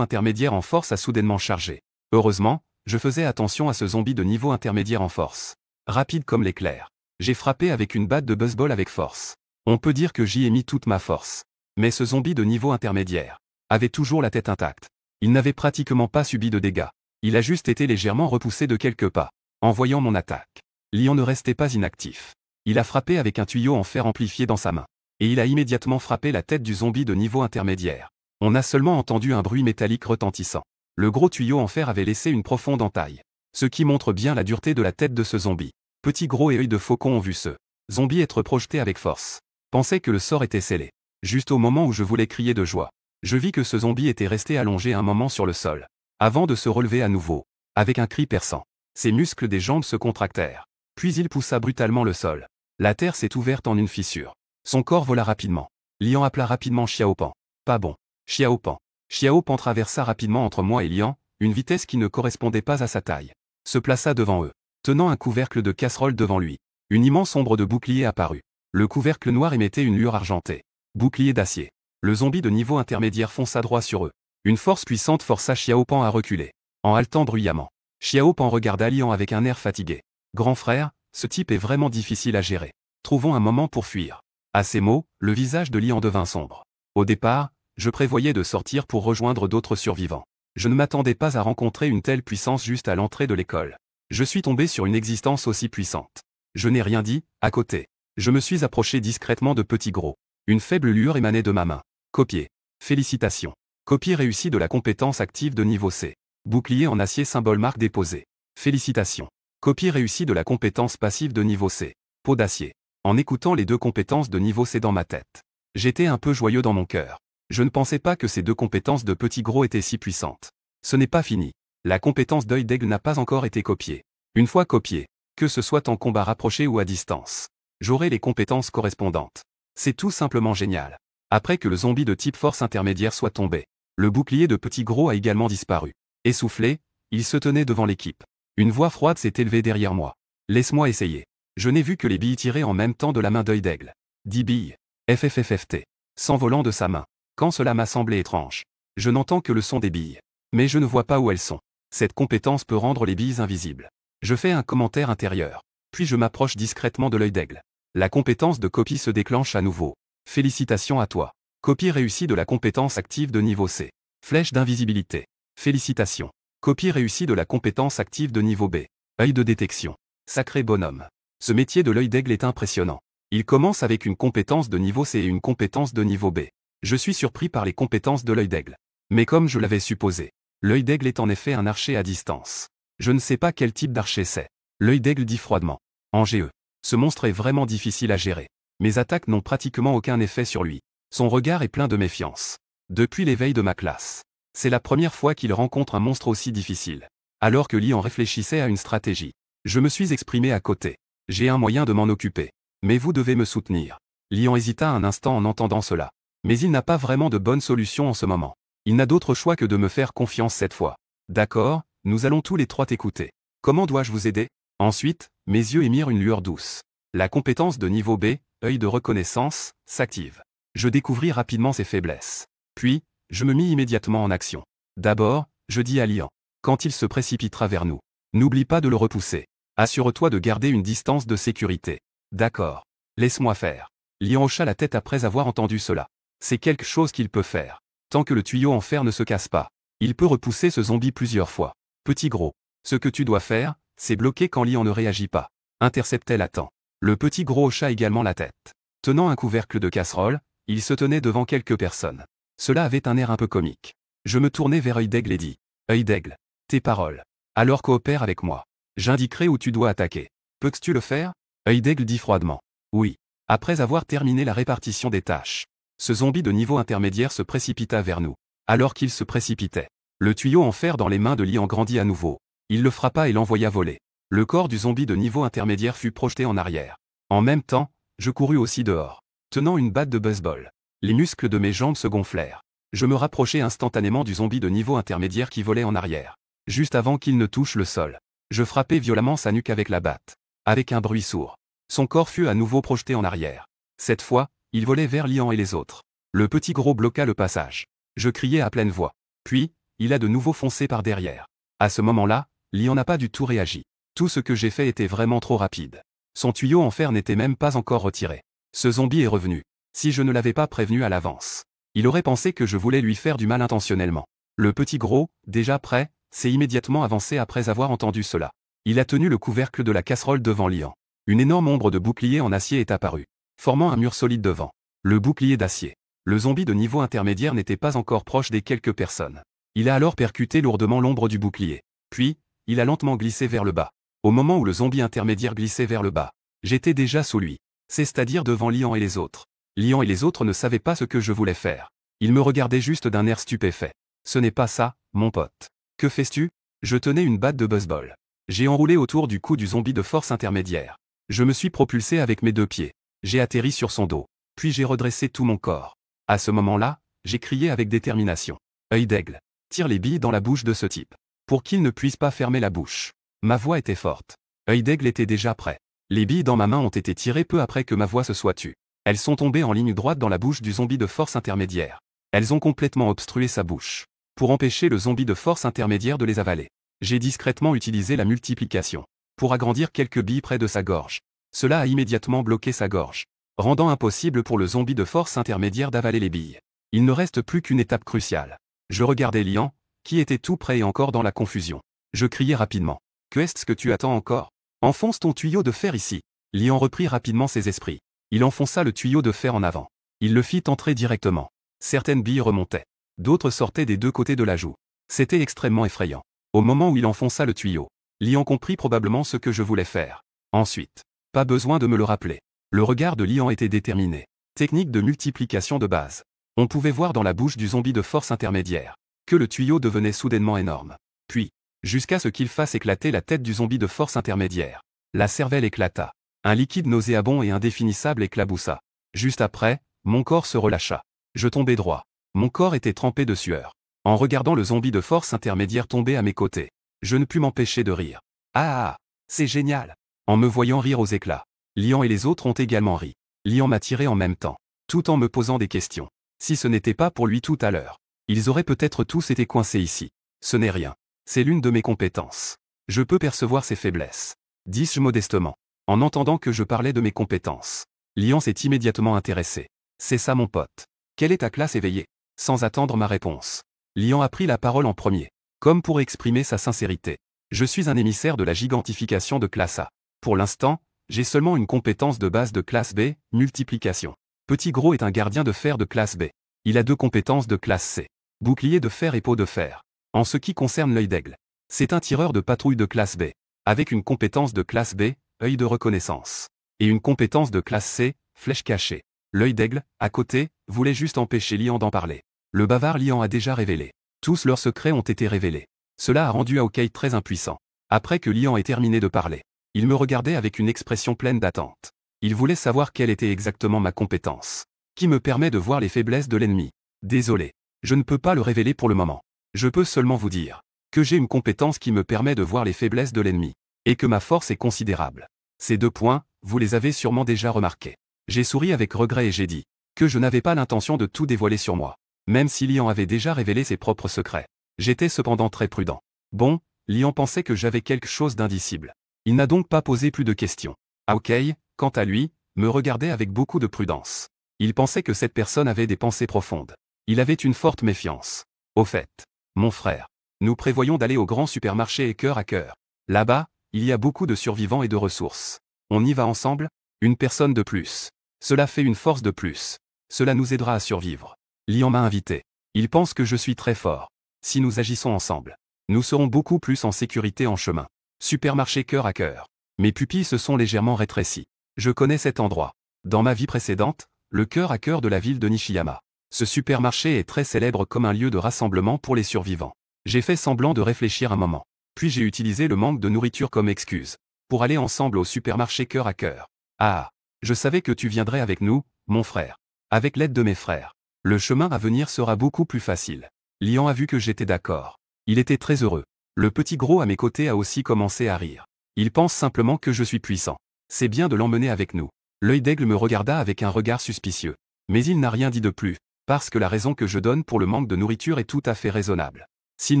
intermédiaire en force a soudainement chargé. Heureusement, je faisais attention à ce zombie de niveau intermédiaire en force. Rapide comme l'éclair. J'ai frappé avec une batte de baseball avec force. On peut dire que j'y ai mis toute ma force. Mais ce zombie de niveau intermédiaire avait toujours la tête intacte. Il n'avait pratiquement pas subi de dégâts. Il a juste été légèrement repoussé de quelques pas. En voyant mon attaque, Lion ne restait pas inactif. Il a frappé avec un tuyau en fer amplifié dans sa main. Et il a immédiatement frappé la tête du zombie de niveau intermédiaire. On a seulement entendu un bruit métallique retentissant. Le gros tuyau en fer avait laissé une profonde entaille. Ce qui montre bien la dureté de la tête de ce zombie. Petit Gros et Œil de Faucon ont vu ce zombie être projeté avec force. Pensaient que le sort était scellé. Juste au moment où je voulais crier de joie, je vis que ce zombie était resté allongé un moment sur le sol, avant de se relever à nouveau, avec un cri perçant. Ses muscles des jambes se contractèrent. Puis il poussa brutalement le sol. La terre s'est ouverte en une fissure. Son corps vola rapidement. Lian appela rapidement Xiao Pan. Pas bon. Xiao Pan. Xiao Pan traversa rapidement entre moi et Lian, une vitesse qui ne correspondait pas à sa taille. Se plaça devant eux, tenant un couvercle de casserole devant lui. Une immense ombre de bouclier apparut. Le couvercle noir émettait une lueur argentée. Bouclier d'acier. Le zombie de niveau intermédiaire fonça droit sur eux. Une force puissante força Xiao Pan à reculer. En haletant bruyamment, Xiao Pan regarda Lian avec un air fatigué. Grand frère, ce type est vraiment difficile à gérer. Trouvons un moment pour fuir. À ces mots, le visage de Lian devint sombre. Au départ, je prévoyais de sortir pour rejoindre d'autres survivants. Je ne m'attendais pas à rencontrer une telle puissance juste à l'entrée de l'école. Je suis tombé sur une existence aussi puissante. Je n'ai rien dit, à côté. Je me suis approché discrètement de Petit Gros. Une faible lueur émanait de ma main. Copier. Félicitations. Copie réussie de la compétence active de niveau C. Bouclier en acier symbole marque déposée. Félicitations. Copie réussie de la compétence passive de niveau C. Peau d'acier. En écoutant les deux compétences de niveau C dans ma tête, j'étais un peu joyeux dans mon cœur. Je ne pensais pas que ces deux compétences de Petit Gros étaient si puissantes. Ce n'est pas fini. La compétence d'Œil d'Aigle n'a pas encore été copiée. Une fois copiée, que ce soit en combat rapproché ou à distance, j'aurai les compétences correspondantes. C'est tout simplement génial. Après que le zombie de type force intermédiaire soit tombé, le bouclier de Petit Gros a également disparu. Essoufflé, il se tenait devant l'équipe. Une voix froide s'est élevée derrière moi. Laisse-moi essayer. Je n'ai vu que les billes tirées en même temps de la main d'Œil d'Aigle. 10 billes. FFFFT. S'envolant de sa main. Quand cela m'a semblé étrange. Je n'entends que le son des billes. Mais je ne vois pas où elles sont. Cette compétence peut rendre les billes invisibles. Je fais un commentaire intérieur. Puis je m'approche discrètement de l'Œil d'Aigle. La compétence de copie se déclenche à nouveau. Félicitations à toi. Copie réussie de la compétence active de niveau C. Flèche d'invisibilité. Félicitations. Copie réussie de la compétence active de niveau B. Œil de détection. Sacré bonhomme. Ce métier de l'Œil d'Aigle est impressionnant. Il commence avec une compétence de niveau C et une compétence de niveau B. Je suis surpris par les compétences de l'Œil d'Aigle. Mais comme je l'avais supposé, l'Œil d'Aigle est en effet un archer à distance. Je ne sais pas quel type d'archer c'est. L'Œil d'Aigle dit froidement. En GE. Ce monstre est vraiment difficile à gérer. Mes attaques n'ont pratiquement aucun effet sur lui. Son regard est plein de méfiance. Depuis l'éveil de ma classe, c'est la première fois qu'il rencontre un monstre aussi difficile. Alors que Lian réfléchissait à une stratégie, je me suis exprimé à côté. J'ai un moyen de m'en occuper. Mais vous devez me soutenir. Lian hésita un instant en entendant cela. Mais il n'a pas vraiment de bonne solution en ce moment. Il n'a d'autre choix que de me faire confiance cette fois. D'accord, nous allons tous les trois t'écouter. Comment dois-je vous aider? Ensuite, mes yeux émirent une lueur douce. La compétence de niveau B, œil de reconnaissance, s'active. Je découvris rapidement ses faiblesses. Puis, je me mis immédiatement en action. D'abord, je dis à Lian. Quand il se précipitera vers nous, n'oublie pas de le repousser. Assure-toi de garder une distance de sécurité. D'accord. Laisse-moi faire. Lian hocha la tête après avoir entendu cela. C'est quelque chose qu'il peut faire. Tant que le tuyau en fer ne se casse pas, il peut repousser ce zombie plusieurs fois. Petit Gros. Ce que tu dois faire, c'est bloquer quand Lian ne réagit pas. Interceptait l'attend. Le Petit Gros hocha également la tête. Tenant un couvercle de casserole, il se tenait devant quelques personnes. Cela avait un air un peu comique. Je me tournai vers Œil d'Aigle et dis. Œil d'Aigle. Tes paroles. Alors coopère avec moi. J'indiquerai où tu dois attaquer. Peux-tu le faire? Œil d'Aigle dit froidement. Oui. Après avoir terminé la répartition des tâches, ce zombie de niveau intermédiaire se précipita vers nous. Alors qu'il se précipitait, le tuyau en fer dans les mains de Lian grandit à nouveau. Il le frappa et l'envoya voler. Le corps du zombie de niveau intermédiaire fut projeté en arrière. En même temps, je courus aussi dehors, tenant une batte de baseball. Les muscles de mes jambes se gonflèrent. Je me rapprochai instantanément du zombie de niveau intermédiaire qui volait en arrière. Juste avant qu'il ne touche le sol, je frappai violemment sa nuque avec la batte. Avec un bruit sourd, son corps fut à nouveau projeté en arrière. Cette fois, il volait vers Lian et les autres. Le petit gros bloqua le passage. Je criais à pleine voix. Puis, il a de nouveau foncé par derrière. À ce moment-là, Lian n'a pas du tout réagi. Tout ce que j'ai fait était vraiment trop rapide. Son tuyau en fer n'était même pas encore retiré. Ce zombie est revenu. Si je ne l'avais pas prévenu à l'avance, il aurait pensé que je voulais lui faire du mal intentionnellement. Le petit gros, déjà prêt, s'est immédiatement avancé après avoir entendu cela. Il a tenu le couvercle de la casserole devant Lian. Une énorme ombre de bouclier en acier est apparue, formant un mur solide devant. Le bouclier d'acier. Le zombie de niveau intermédiaire n'était pas encore proche des quelques personnes. Il a alors percuté lourdement l'ombre du bouclier. Puis, il a lentement glissé vers le bas. Au moment où le zombie intermédiaire glissait vers le bas, j'étais déjà sous lui. C'est-à-dire devant Lian et les autres. Lian et les autres ne savaient pas ce que je voulais faire. Ils me regardaient juste d'un air stupéfait. Ce n'est pas ça, mon pote. Que fais-tu? Je tenais une batte de baseball. J'ai enroulé autour du cou du zombie de force intermédiaire. Je me suis propulsé avec mes 2 pieds. J'ai atterri sur son dos. Puis j'ai redressé tout mon corps. À ce moment-là, j'ai crié avec détermination. Œil d'aigle. Tire les billes dans la bouche de ce type. Pour qu'il ne puisse pas fermer la bouche. Ma voix était forte. Œil d'aigle était déjà prêt. Les billes dans ma main ont été tirées peu après que ma voix se soit tue. Elles sont tombées en ligne droite dans la bouche du zombie de force intermédiaire. Elles ont complètement obstrué sa bouche. Pour empêcher le zombie de force intermédiaire de les avaler, j'ai discrètement utilisé la multiplication. Pour agrandir quelques billes près de sa gorge. Cela a immédiatement bloqué sa gorge, rendant impossible pour le zombie de force intermédiaire d'avaler les billes. Il ne reste plus qu'une étape cruciale. Je regardais Lian, qui était tout près et encore dans la confusion. Je criai rapidement. Que est-ce que tu attends encore? Enfonce ton tuyau de fer ici. Lian reprit rapidement ses esprits. Il enfonça le tuyau de fer en avant. Il le fit entrer directement. Certaines billes remontaient. D'autres sortaient des 2 côtés de la joue. C'était extrêmement effrayant. Au moment où il enfonça le tuyau, Lian comprit probablement ce que je voulais faire. Ensuite, pas besoin de me le rappeler. Le regard de Lian était déterminé. Technique de multiplication de base. On pouvait voir dans la bouche du zombie de force intermédiaire que le tuyau devenait soudainement énorme. Puis, jusqu'à ce qu'il fasse éclater la tête du zombie de force intermédiaire. La cervelle éclata. Un liquide nauséabond et indéfinissable éclaboussa. Juste après, mon corps se relâcha. Je tombai droit. Mon corps était trempé de sueur. En regardant le zombie de force intermédiaire tomber à mes côtés, je ne pus m'empêcher de rire. Ah, c'est génial! En me voyant rire aux éclats, Lian et les autres ont également ri. Lian m'a tiré en même temps, tout en me posant des questions. Si ce n'était pas pour lui tout à l'heure, ils auraient peut-être tous été coincés ici. Ce n'est rien. C'est l'une de mes compétences. Je peux percevoir ses faiblesses. Dis-je modestement, en entendant que je parlais de mes compétences. Lian s'est immédiatement intéressé. C'est ça mon pote. Quelle est ta classe éveillée? Sans attendre ma réponse, Lian a pris la parole en premier, comme pour exprimer sa sincérité. Je suis un émissaire de la gigantification de classe A. Pour l'instant, j'ai seulement une compétence de base de classe B, multiplication. Petit Gros est un gardien de fer de classe B. Il a 2 compétences de classe C. Bouclier de fer et peau de fer. En ce qui concerne l'œil d'aigle, c'est un tireur de patrouille de classe B, avec une compétence de classe B, œil de reconnaissance, et une compétence de classe C, flèche cachée. L'œil d'aigle, à côté, voulait juste empêcher Lian d'en parler. Le bavard Lian a déjà révélé. Tous leurs secrets ont été révélés. Cela a rendu Aokei très impuissant. Après que Lian ait terminé de parler, il me regardait avec une expression pleine d'attente. Il voulait savoir quelle était exactement ma compétence, qui me permet de voir les faiblesses de l'ennemi. Désolé, je ne peux pas le révéler pour le moment. Je peux seulement vous dire que j'ai une compétence qui me permet de voir les faiblesses de l'ennemi, et que ma force est considérable. Ces 2 points, vous les avez sûrement déjà remarqués. J'ai souri avec regret et j'ai dit que je n'avais pas l'intention de tout dévoiler sur moi. Même si Lian avait déjà révélé ses propres secrets. J'étais cependant très prudent. Bon, Lian pensait que j'avais quelque chose d'indicible. Il n'a donc pas posé plus de questions. Aokei, quant à lui, me regardait avec beaucoup de prudence. Il pensait que cette personne avait des pensées profondes. Il avait une forte méfiance. Au fait, mon frère, nous prévoyons d'aller au grand supermarché et cœur à cœur. Là-bas, il y a beaucoup de survivants et de ressources. On y va ensemble? Une personne de plus. Cela fait une force de plus. Cela nous aidera à survivre. Lian m'a invité. Il pense que je suis très fort. Si nous agissons ensemble, nous serons beaucoup plus en sécurité en chemin. Supermarché cœur à cœur. Mes pupilles se sont légèrement rétrécies. Je connais cet endroit. Dans ma vie précédente, le cœur à cœur de la ville de Nishiyama. Ce supermarché est très célèbre comme un lieu de rassemblement pour les survivants. J'ai fait semblant de réfléchir un moment. Puis j'ai utilisé le manque de nourriture comme excuse. Pour aller ensemble au supermarché cœur à cœur. Ah, je savais que tu viendrais avec nous, mon frère. Avec l'aide de mes frères. Le chemin à venir sera beaucoup plus facile. Lian a vu que j'étais d'accord. Il était très heureux. Le petit gros à mes côtés a aussi commencé à rire. Il pense simplement que je suis puissant. C'est bien de l'emmener avec nous. L'œil d'aigle me regarda avec un regard suspicieux. Mais il n'a rien dit de plus, parce que la raison que je donne pour le manque de nourriture est tout à fait raisonnable. S'il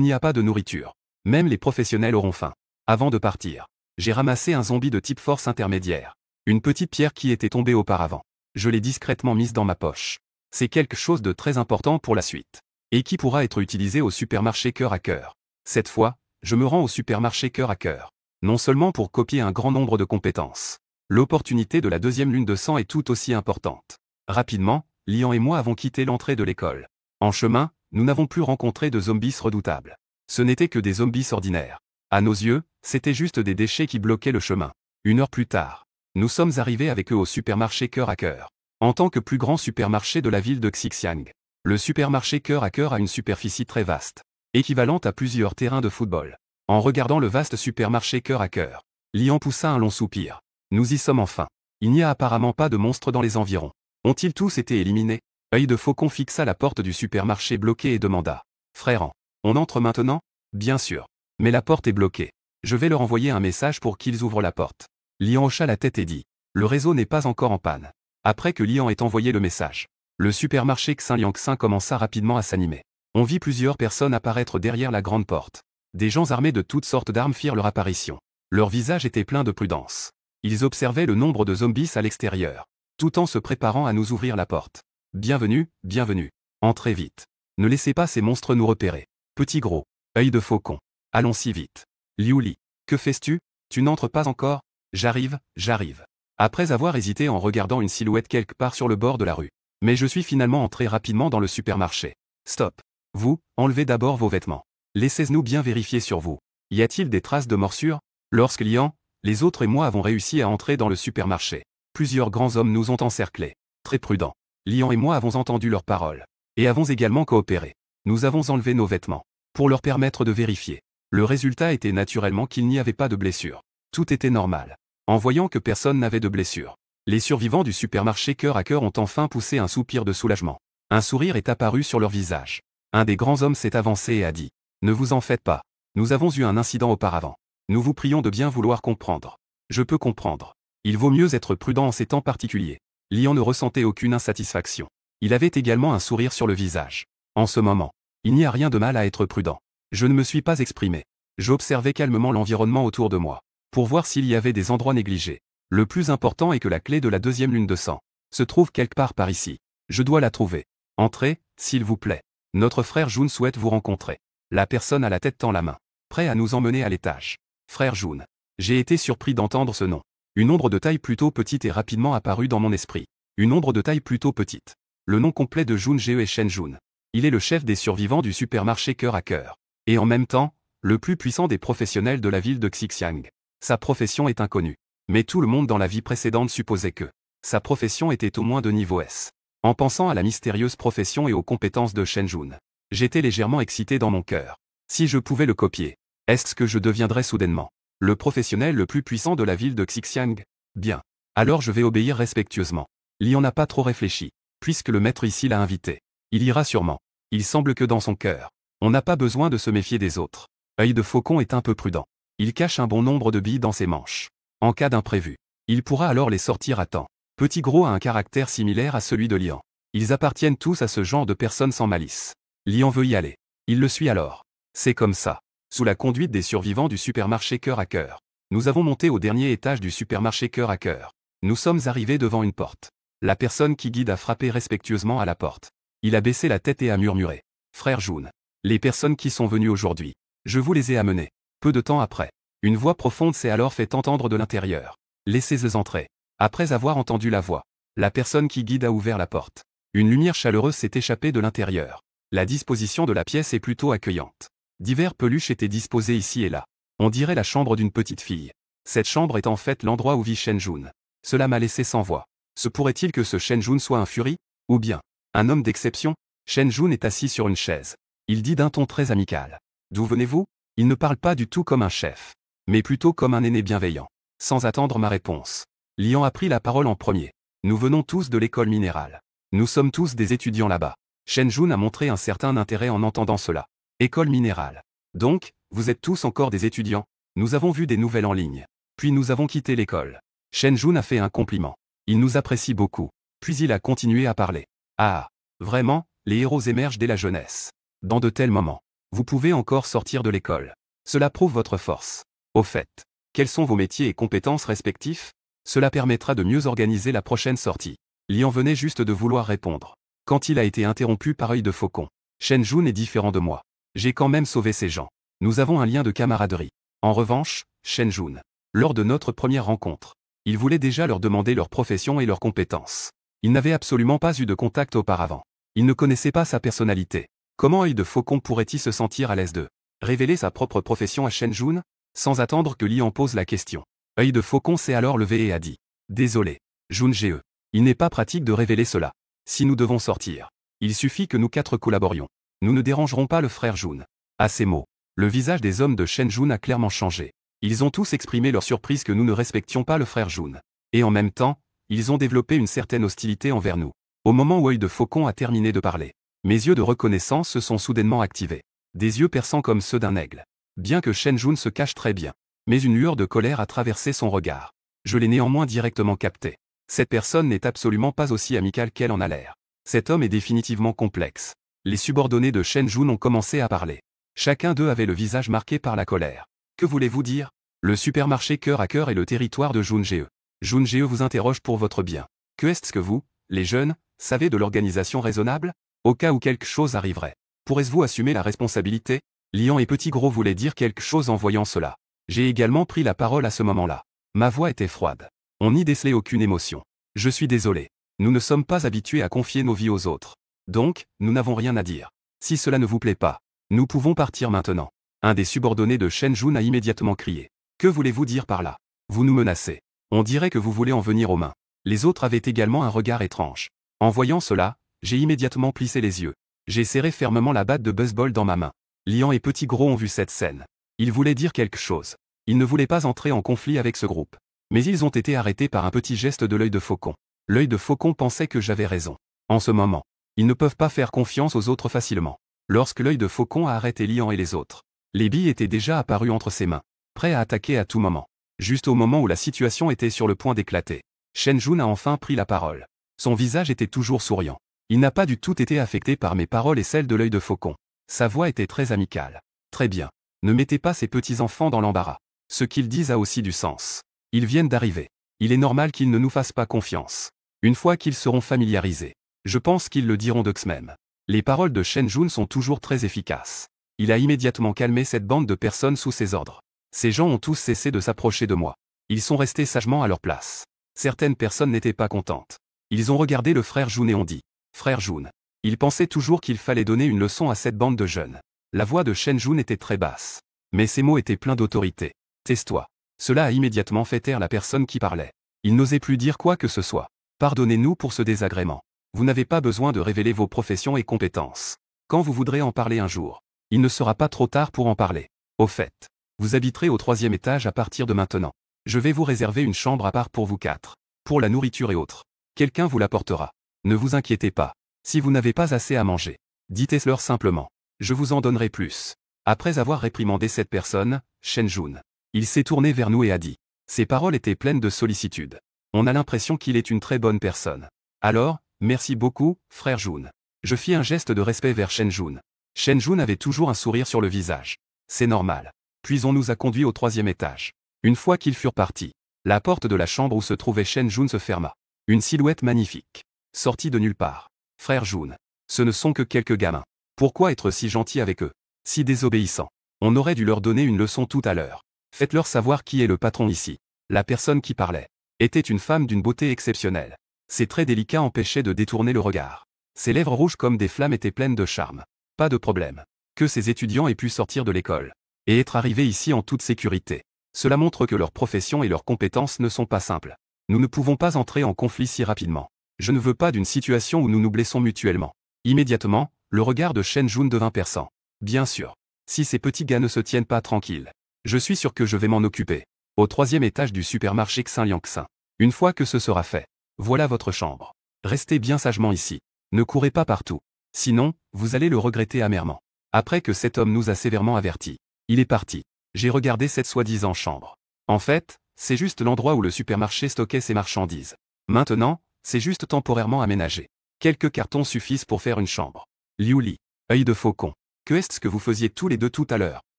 n'y a pas de nourriture, même les professionnels auront faim. Avant de partir, j'ai ramassé un zombie de type force intermédiaire. Une petite pierre qui était tombée auparavant. Je l'ai discrètement mise dans ma poche. C'est quelque chose de très important pour la suite. Et qui pourra être utilisé au supermarché cœur à cœur. Cette fois, je me rends au supermarché cœur à cœur. Non seulement pour copier un grand nombre de compétences. L'opportunité de la deuxième lune de sang est tout aussi importante. Rapidement, Lian et moi avons quitté l'entrée de l'école. En chemin, nous n'avons plus rencontré de zombies redoutables. Ce n'étaient que des zombies ordinaires. À nos yeux, c'était juste des déchets qui bloquaient le chemin. 1 heure plus tard, nous sommes arrivés avec eux au supermarché cœur à cœur. En tant que plus grand supermarché de la ville de Xixiang, le supermarché cœur à cœur a une superficie très vaste, équivalente à plusieurs terrains de football. En regardant le vaste supermarché cœur à cœur, Lian poussa un long soupir. Nous y sommes enfin. Il n'y a apparemment pas de monstres dans les environs. Ont-ils tous été éliminés? Œil de faucon fixa la porte du supermarché bloquée et demanda. Frère, on entre maintenant? Bien sûr. Mais la porte est bloquée. Je vais leur envoyer un message pour qu'ils ouvrent la porte. Lian hocha la tête et dit. Le réseau n'est pas encore en panne. Après que Lian ait envoyé le message, le supermarché Xinliangxin commença rapidement à s'animer. On vit plusieurs personnes apparaître derrière la grande porte. Des gens armés de toutes sortes d'armes firent leur apparition. Leur visage était plein de prudence. Ils observaient le nombre de zombies à l'extérieur, tout en se préparant à nous ouvrir la porte. Bienvenue, bienvenue. Entrez vite. Ne laissez pas ces monstres nous repérer. Petit gros. Œil de faucon. Allons si vite. Liu Li. Que fais-tu? Tu n'entres pas encore? J'arrive, j'arrive. Après avoir hésité en regardant une silhouette quelque part sur le bord de la rue. Mais je suis finalement entré rapidement dans le supermarché. Stop. Vous, enlevez d'abord vos vêtements. Laissez-nous bien vérifier sur vous. Y a-t-il des traces de morsures? Lorsque Lian, les autres et moi avons réussi à entrer dans le supermarché, plusieurs grands hommes nous ont encerclés. Très prudents. Lian et moi avons entendu leurs paroles. Et avons également coopéré. Nous avons enlevé nos vêtements, pour leur permettre de vérifier. Le résultat était naturellement qu'il n'y avait pas de blessure. Tout était normal. En voyant que personne n'avait de blessure, les survivants du supermarché cœur à cœur ont enfin poussé un soupir de soulagement. Un sourire est apparu sur leur visage. Un des grands hommes s'est avancé et a dit. Ne vous en faites pas. Nous avons eu un incident auparavant. Nous vous prions de bien vouloir comprendre. Je peux comprendre. Il vaut mieux être prudent en ces temps particuliers. Lian ne ressentait aucune insatisfaction. Il avait également un sourire sur le visage. En ce moment, il n'y a rien de mal à être prudent. Je ne me suis pas exprimé. J'observais calmement l'environnement autour de moi, pour voir s'il y avait des endroits négligés. Le plus important est que la clé de la deuxième lune de sang se trouve quelque part par ici. Je dois la trouver. Entrez, s'il vous plaît. Notre frère Jun souhaite vous rencontrer. La personne à la tête tend la main, prêt à nous emmener à l'étage. Frère Jun. J'ai été surpris d'entendre ce nom. Une ombre de taille plutôt petite est rapidement apparue dans mon esprit. Une ombre de taille plutôt petite. Le nom complet de Jun Geo est Shen Jun. Il est le chef des survivants du supermarché cœur à cœur. Et en même temps, le plus puissant des professionnels de la ville de Xixiang. Sa profession est inconnue. Mais tout le monde dans la vie précédente supposait que sa profession était au moins de niveau S. En pensant à la mystérieuse profession et aux compétences de Shen Jun, j'étais légèrement excité dans mon cœur. Si je pouvais le copier, est-ce que je deviendrais soudainement le professionnel le plus puissant de la ville de Xixiang? Bien. Alors je vais obéir respectueusement. Lian n'a pas trop réfléchi, puisque le maître ici l'a invité. Il ira sûrement. Il semble que dans son cœur, on n'a pas besoin de se méfier des autres. Œil de faucon est un peu prudent. Il cache un bon nombre de billes dans ses manches. En cas d'imprévu, il pourra alors les sortir à temps. Petit gros a un caractère similaire à celui de Lian. Ils appartiennent tous à ce genre de personnes sans malice. Lian veut y aller. Il le suit alors. C'est comme ça. Sous la conduite des survivants du supermarché cœur à cœur, nous avons monté au dernier étage du supermarché cœur à cœur. Nous sommes arrivés devant une porte. La personne qui guide a frappé respectueusement à la porte. Il a baissé la tête et a murmuré. Frère Jun. Les personnes qui sont venues aujourd'hui, je vous les ai amenées. Peu de temps après, une voix profonde s'est alors fait entendre de l'intérieur. Laissez-les entrer. Après avoir entendu la voix, la personne qui guide a ouvert la porte. Une lumière chaleureuse s'est échappée de l'intérieur. La disposition de la pièce est plutôt accueillante. Divers peluches étaient disposés ici et là. On dirait la chambre d'une petite fille. Cette chambre est en fait l'endroit où vit Shen Jun. Cela m'a laissé sans voix. Se pourrait-il que ce Shen Jun soit un furie? Ou bien un homme d'exception? Shen Jun est assis sur une chaise. Il dit d'un ton très amical. D'où venez-vous? Il ne parle pas du tout comme un chef, mais plutôt comme un aîné bienveillant. Sans attendre ma réponse, Lian a pris la parole en premier. Nous venons tous de l'école minérale. Nous sommes tous des étudiants là-bas. Shen Jun a montré un certain intérêt en entendant cela. École minérale. Donc, vous êtes tous encore des étudiants? Nous avons vu des nouvelles en ligne. Puis nous avons quitté l'école. Shen Jun a fait un compliment. Il nous apprécie beaucoup. Puis il a continué à parler. Ah, vraiment, les héros émergent dès la jeunesse. Dans de tels moments, vous pouvez encore sortir de l'école. Cela prouve votre force. Au fait, quels sont vos métiers et compétences respectifs? Cela permettra de mieux organiser la prochaine sortie. Lian venait juste de vouloir répondre, quand il a été interrompu par Œil de Faucon. Shen Jun est différent de moi. J'ai quand même sauvé ces gens. Nous avons un lien de camaraderie. En revanche, Shen Jun, lors de notre première rencontre, il voulait déjà leur demander leur profession et leurs compétences. Il n'avait absolument pas eu de contact auparavant. Il ne connaissait pas sa personnalité. Comment Œil de Faucon pourrait-il se sentir à l'aise de révéler sa propre profession à Shen Jun? Sans attendre que Lian pose la question, Œil de Faucon s'est alors levé et a dit: Désolé, Jun Ge. Il n'est pas pratique de révéler cela. Si nous devons sortir, il suffit que nous quatre collaborions. Nous ne dérangerons pas le frère Jun. À ces mots, le visage des hommes de Shen Jun a clairement changé. Ils ont tous exprimé leur surprise que nous ne respections pas le frère Jun. Et en même temps, ils ont développé une certaine hostilité envers nous. Au moment où Œil de Faucon a terminé de parler, mes yeux de reconnaissance se sont soudainement activés. Des yeux perçants comme ceux d'un aigle. Bien que Shen Jun se cache très bien, mais une lueur de colère a traversé son regard. Je l'ai néanmoins directement capté. Cette personne n'est absolument pas aussi amicale qu'elle en a l'air. Cet homme est définitivement complexe. Les subordonnés de Shen Jun ont commencé à parler. Chacun d'eux avait le visage marqué par la colère. Que voulez-vous dire? Le supermarché cœur à cœur est le territoire de Jun Ge. Jun Ge vous interroge pour votre bien. Que est-ce que vous, les jeunes, savez de l'organisation raisonnable? Au cas où quelque chose arriverait, pourrez-vous assumer la responsabilité? Lian et Petit Gros voulaient dire quelque chose en voyant cela. J'ai également pris la parole à ce moment-là. Ma voix était froide. On n'y décelait aucune émotion. Je suis désolé. Nous ne sommes pas habitués à confier nos vies aux autres. Donc, nous n'avons rien à dire. Si cela ne vous plaît pas, nous pouvons partir maintenant. Un des subordonnés de Shen Jun a immédiatement crié. Que voulez-vous dire par là? Vous nous menacez. On dirait que vous voulez en venir aux mains. Les autres avaient également un regard étrange. En voyant cela, j'ai immédiatement plissé les yeux. J'ai serré fermement la batte de baseball dans ma main. Lian et Petit Gros ont vu cette scène. Ils voulaient dire quelque chose. Ils ne voulaient pas entrer en conflit avec ce groupe. Mais ils ont été arrêtés par un petit geste de l'Œil de Faucon. L'Œil de Faucon pensait que j'avais raison. En ce moment, ils ne peuvent pas faire confiance aux autres facilement. Lorsque l'Œil de Faucon a arrêté Lian et les autres, les billes étaient déjà apparues entre ses mains, prêts à attaquer à tout moment. Juste au moment où la situation était sur le point d'éclater, Shen Jun a enfin pris la parole. Son visage était toujours souriant. Il n'a pas du tout été affecté par mes paroles et celles de l'Œil de Faucon. Sa voix était très amicale. Très bien. Ne mettez pas ces petits-enfants dans l'embarras. Ce qu'ils disent a aussi du sens. Ils viennent d'arriver. Il est normal qu'ils ne nous fassent pas confiance. Une fois qu'ils seront familiarisés, je pense qu'ils le diront d'eux-mêmes. Les paroles de Shen Jun sont toujours très efficaces. Il a immédiatement calmé cette bande de personnes sous ses ordres. Ces gens ont tous cessé de s'approcher de moi. Ils sont restés sagement à leur place. Certaines personnes n'étaient pas contentes. Ils ont regardé le frère Jun et ont dit: Frère Jun. Ils pensaient toujours qu'il fallait donner une leçon à cette bande de jeunes. La voix de Shen Jun était très basse. Mais ses mots étaient pleins d'autorité. Tais-toi. Cela a immédiatement fait taire la personne qui parlait. Il n'osait plus dire quoi que ce soit. Pardonnez-nous pour ce désagrément. Vous n'avez pas besoin de révéler vos professions et compétences. Quand vous voudrez en parler un jour, il ne sera pas trop tard pour en parler. Au fait, vous habiterez au 3e étage à partir de maintenant. Je vais vous réserver une chambre à part pour vous quatre. Pour la nourriture et autres. Quelqu'un vous l'apportera. Ne vous inquiétez pas. Si vous n'avez pas assez à manger, dites-leur simplement. Je vous en donnerai plus. Après avoir réprimandé cette personne, Shen Jun, il s'est tourné vers nous et a dit. Ses paroles étaient pleines de sollicitude. On a l'impression qu'il est une très bonne personne. Alors, merci beaucoup, frère Jun. Je fis un geste de respect vers Shen Jun. Shen Jun avait toujours un sourire sur le visage. C'est normal. Puis on nous a conduits au 3e étage. Une fois qu'ils furent partis, la porte de la chambre où se trouvait Shen Jun se ferma. Une silhouette magnifique, sortie de nulle part. Frère Jun, ce ne sont que quelques gamins. Pourquoi être si gentil avec eux? Si désobéissant. On aurait dû leur donner une leçon tout à l'heure. Faites-leur savoir qui est le patron ici. La personne qui parlait était une femme d'une beauté exceptionnelle. Ses traits délicats empêchaient de détourner le regard. Ses lèvres rouges comme des flammes étaient pleines de charme. Pas de problème. Que ces étudiants aient pu sortir de l'école et être arrivés ici en toute sécurité. Cela montre que leur profession et leurs compétences ne sont pas simples. Nous ne pouvons pas entrer en conflit si rapidement. Je ne veux pas d'une situation où nous nous blessons mutuellement. Immédiatement, le regard de Shen Jun devint perçant. Bien sûr. Si ces petits gars ne se tiennent pas tranquilles, je suis sûr que je vais m'en occuper. Au 3e étage du supermarché Xinliangxin. Une fois que ce sera fait, voilà votre chambre. Restez bien sagement ici. Ne courez pas partout. Sinon, vous allez le regretter amèrement. Après que cet homme nous a sévèrement avertis, il est parti. J'ai regardé cette soi-disant chambre. En fait, c'est juste l'endroit où le supermarché stockait ses marchandises. Maintenant, c'est juste temporairement aménagé. Quelques cartons suffisent pour faire une chambre. Liu Li. Œil de faucon. Que est-ce que vous faisiez tous les deux tout à l'heure?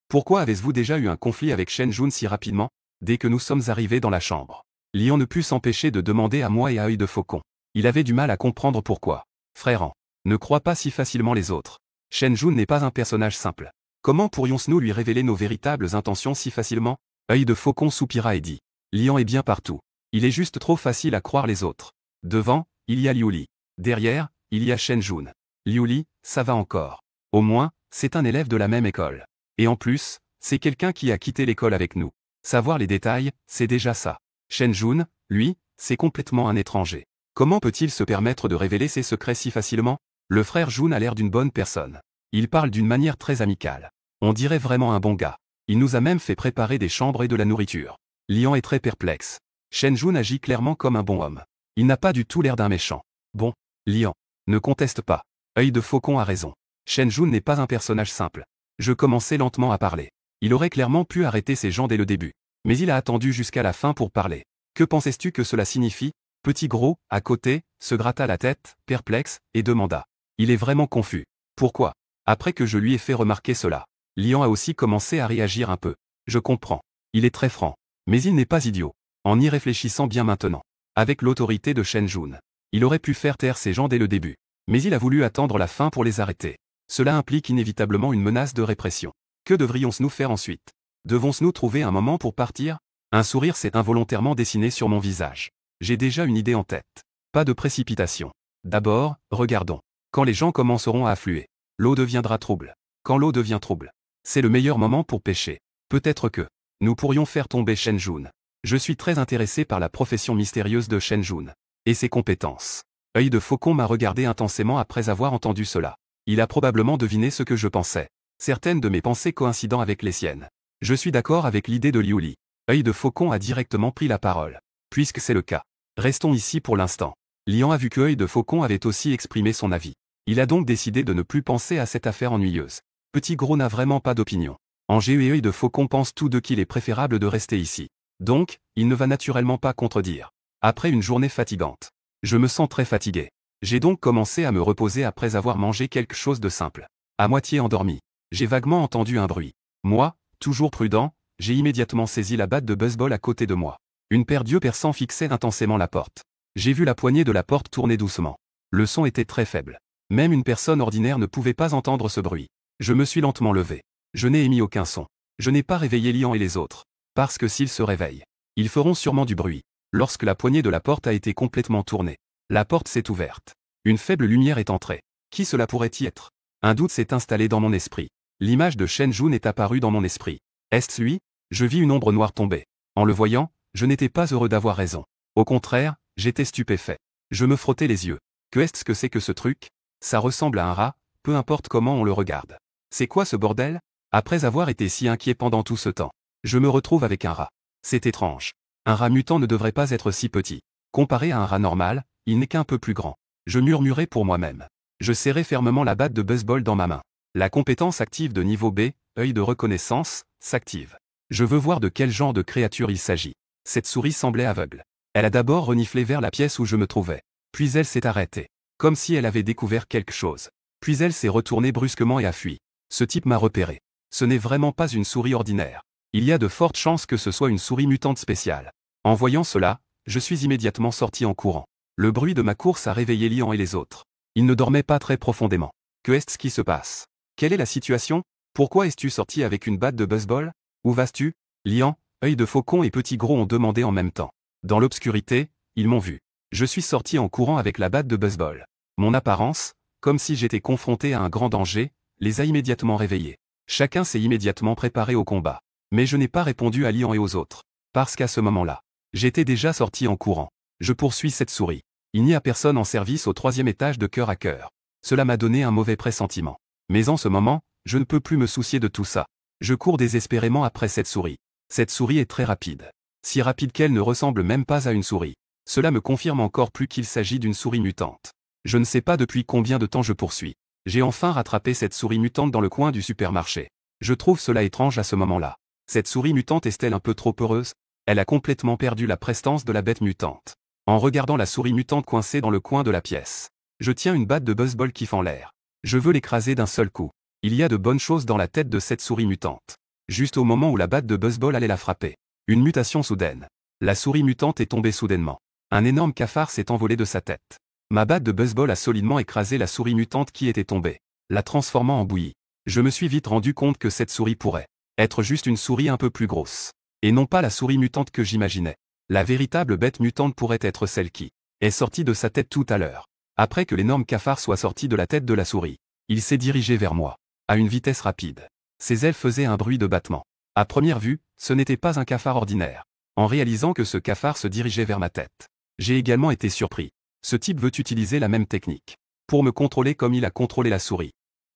Pourquoi avez-vous déjà eu un conflit avec Shen Jun si rapidement, dès que nous sommes arrivés dans la chambre? Lion ne put s'empêcher de demander à moi et à Œil de faucon. Il avait du mal à comprendre pourquoi. Frère, ne crois pas si facilement les autres. Shen Jun n'est pas un personnage simple. Comment pourrions-nous lui révéler nos véritables intentions si facilement? Œil de faucon soupira et dit. Lion est bien partout. Il est juste trop facile à croire les autres. Devant, il y a Liu Li. Derrière, il y a Shen Jun. Liu Li, ça va encore. Au moins, c'est un élève de la même école. Et en plus, c'est quelqu'un qui a quitté l'école avec nous. Savoir les détails, c'est déjà ça. Shen Jun, lui, c'est complètement un étranger. Comment peut-il se permettre de révéler ses secrets si facilement? Le frère Jun a l'air d'une bonne personne. Il parle d'une manière très amicale. On dirait vraiment un bon gars. Il nous a même fait préparer des chambres et de la nourriture. Lian est très perplexe. Shen Jun agit clairement comme un bon homme. Il n'a pas du tout l'air d'un méchant. Bon, Lian, ne conteste pas. Œil de faucon a raison. Shen Jun n'est pas un personnage simple. Je commençais lentement à parler. Il aurait clairement pu arrêter ces gens dès le début. Mais il a attendu jusqu'à la fin pour parler. Que pensais-tu que cela signifie? Petit gros, à côté, se gratta la tête, perplexe, et demanda. Il est vraiment confus. Pourquoi? Après que je lui ai fait remarquer cela, Lian a aussi commencé à réagir un peu. Je comprends. Il est très franc. Mais il n'est pas idiot. En y réfléchissant bien maintenant. Avec l'autorité de Shen Jun, il aurait pu faire taire ces gens dès le début. Mais il a voulu attendre la fin pour les arrêter. Cela implique inévitablement une menace de répression. Que devrions-nous faire ensuite? Devons-nous trouver un moment pour partir? Un sourire s'est involontairement dessiné sur mon visage. J'ai déjà une idée en tête. Pas de précipitation. D'abord, regardons. Quand les gens commenceront à affluer, l'eau deviendra trouble. Quand l'eau devient trouble, c'est le meilleur moment pour pêcher. Peut-être que nous pourrions faire tomber Shen Jun. Je suis très intéressé par la profession mystérieuse de Shen Jun et ses compétences. Œil de faucon m'a regardé intensément après avoir entendu cela. Il a probablement deviné ce que je pensais. Certaines de mes pensées coïncidant avec les siennes. Je suis d'accord avec l'idée de Liu Li. Œil de faucon a directement pris la parole. Puisque c'est le cas, restons ici pour l'instant. Lian a vu que Œil de faucon avait aussi exprimé son avis. Il a donc décidé de ne plus penser à cette affaire ennuyeuse. Petit gros n'a vraiment pas d'opinion. Angers et Œil de faucon pensent tous deux qu'il est préférable de rester ici. Donc, il ne va naturellement pas contredire. Après une journée fatigante, je me sens très fatigué. J'ai donc commencé à me reposer après avoir mangé quelque chose de simple. À moitié endormi, j'ai vaguement entendu un bruit. Moi, toujours prudent, j'ai immédiatement saisi la batte de baseball à côté de moi. Une paire d'yeux perçants fixait intensément la porte. J'ai vu la poignée de la porte tourner doucement. Le son était très faible. Même une personne ordinaire ne pouvait pas entendre ce bruit. Je me suis lentement levé. Je n'ai émis aucun son. Je n'ai pas réveillé Lian et les autres. Parce que s'ils se réveillent, ils feront sûrement du bruit. Lorsque la poignée de la porte a été complètement tournée, la porte s'est ouverte. Une faible lumière est entrée. Qui cela pourrait-y être? Un doute s'est installé dans mon esprit. L'image de Shen Jun est apparue dans mon esprit. Est-ce lui? Je vis une ombre noire tomber. En le voyant, je n'étais pas heureux d'avoir raison. Au contraire, j'étais stupéfait. Je me frottais les yeux. Que est-ce que c'est que ce truc? Ça ressemble à un rat, peu importe comment on le regarde. C'est quoi ce bordel? Après avoir été si inquiet pendant tout ce temps, je me retrouve avec un rat. C'est étrange. Un rat mutant ne devrait pas être si petit. Comparé à un rat normal, il n'est qu'un peu plus grand. Je murmurai pour moi-même. Je serrai fermement la batte de baseball dans ma main. La compétence active de niveau B, œil de reconnaissance, s'active. Je veux voir de quel genre de créature il s'agit. Cette souris semblait aveugle. Elle a d'abord reniflé vers la pièce où je me trouvais. Puis elle s'est arrêtée. Comme si elle avait découvert quelque chose. Puis elle s'est retournée brusquement et a fui. Ce type m'a repéré. Ce n'est vraiment pas une souris ordinaire. Il y a de fortes chances que ce soit une souris mutante spéciale. En voyant cela, je suis immédiatement sorti en courant. Le bruit de ma course a réveillé Lian et les autres. Ils ne dormaient pas très profondément. Que est-ce qui se passe? Quelle est la situation? Pourquoi es-tu sorti avec une batte de baseball? Où vas-tu? Lian, œil de faucon et petit gros ont demandé en même temps. Dans l'obscurité, ils m'ont vu. Je suis sorti en courant avec la batte de baseball. Mon apparence, comme si j'étais confronté à un grand danger, les a immédiatement réveillés. Chacun s'est immédiatement préparé au combat. Mais je n'ai pas répondu à Lian et aux autres. Parce qu'à ce moment-là, j'étais déjà sorti en courant. Je poursuis cette souris. Il n'y a personne en service au 3e étage de cœur à cœur. Cela m'a donné un mauvais pressentiment. Mais en ce moment, je ne peux plus me soucier de tout ça. Je cours désespérément après cette souris. Cette souris est très rapide. Si rapide qu'elle ne ressemble même pas à une souris. Cela me confirme encore plus qu'il s'agit d'une souris mutante. Je ne sais pas depuis combien de temps je poursuis. J'ai enfin rattrapé cette souris mutante dans le coin du supermarché. Je trouve cela étrange à ce moment-là. Cette souris mutante est-elle un peu trop heureuse? Elle a complètement perdu la prestance de la bête mutante. en regardant la souris mutante coincée dans le coin de la pièce. Je tiens une batte de baseball qui fend l'air. Je veux l'écraser d'un seul coup. Il y a de bonnes choses dans la tête de cette souris mutante. Juste au moment où la batte de baseball allait la frapper. Une mutation soudaine. La souris mutante est tombée soudainement. Un énorme cafard s'est envolé de sa tête. Ma batte de baseball a solidement écrasé la souris mutante qui était tombée, la transformant en bouillie. Je me suis vite rendu compte que cette souris pourrait être juste une souris un peu plus grosse. Et non pas la souris mutante que j'imaginais. La véritable bête mutante pourrait être celle qui est sortie de sa tête tout à l'heure. Après que l'énorme cafard soit sorti de la tête de la souris, il s'est dirigé vers moi, à une vitesse rapide. Ses ailes faisaient un bruit de battement. À première vue, ce n'était pas un cafard ordinaire. En réalisant que ce cafard se dirigeait vers ma tête, j'ai également été surpris. Ce type veut utiliser la même technique pour me contrôler comme il a contrôlé la souris.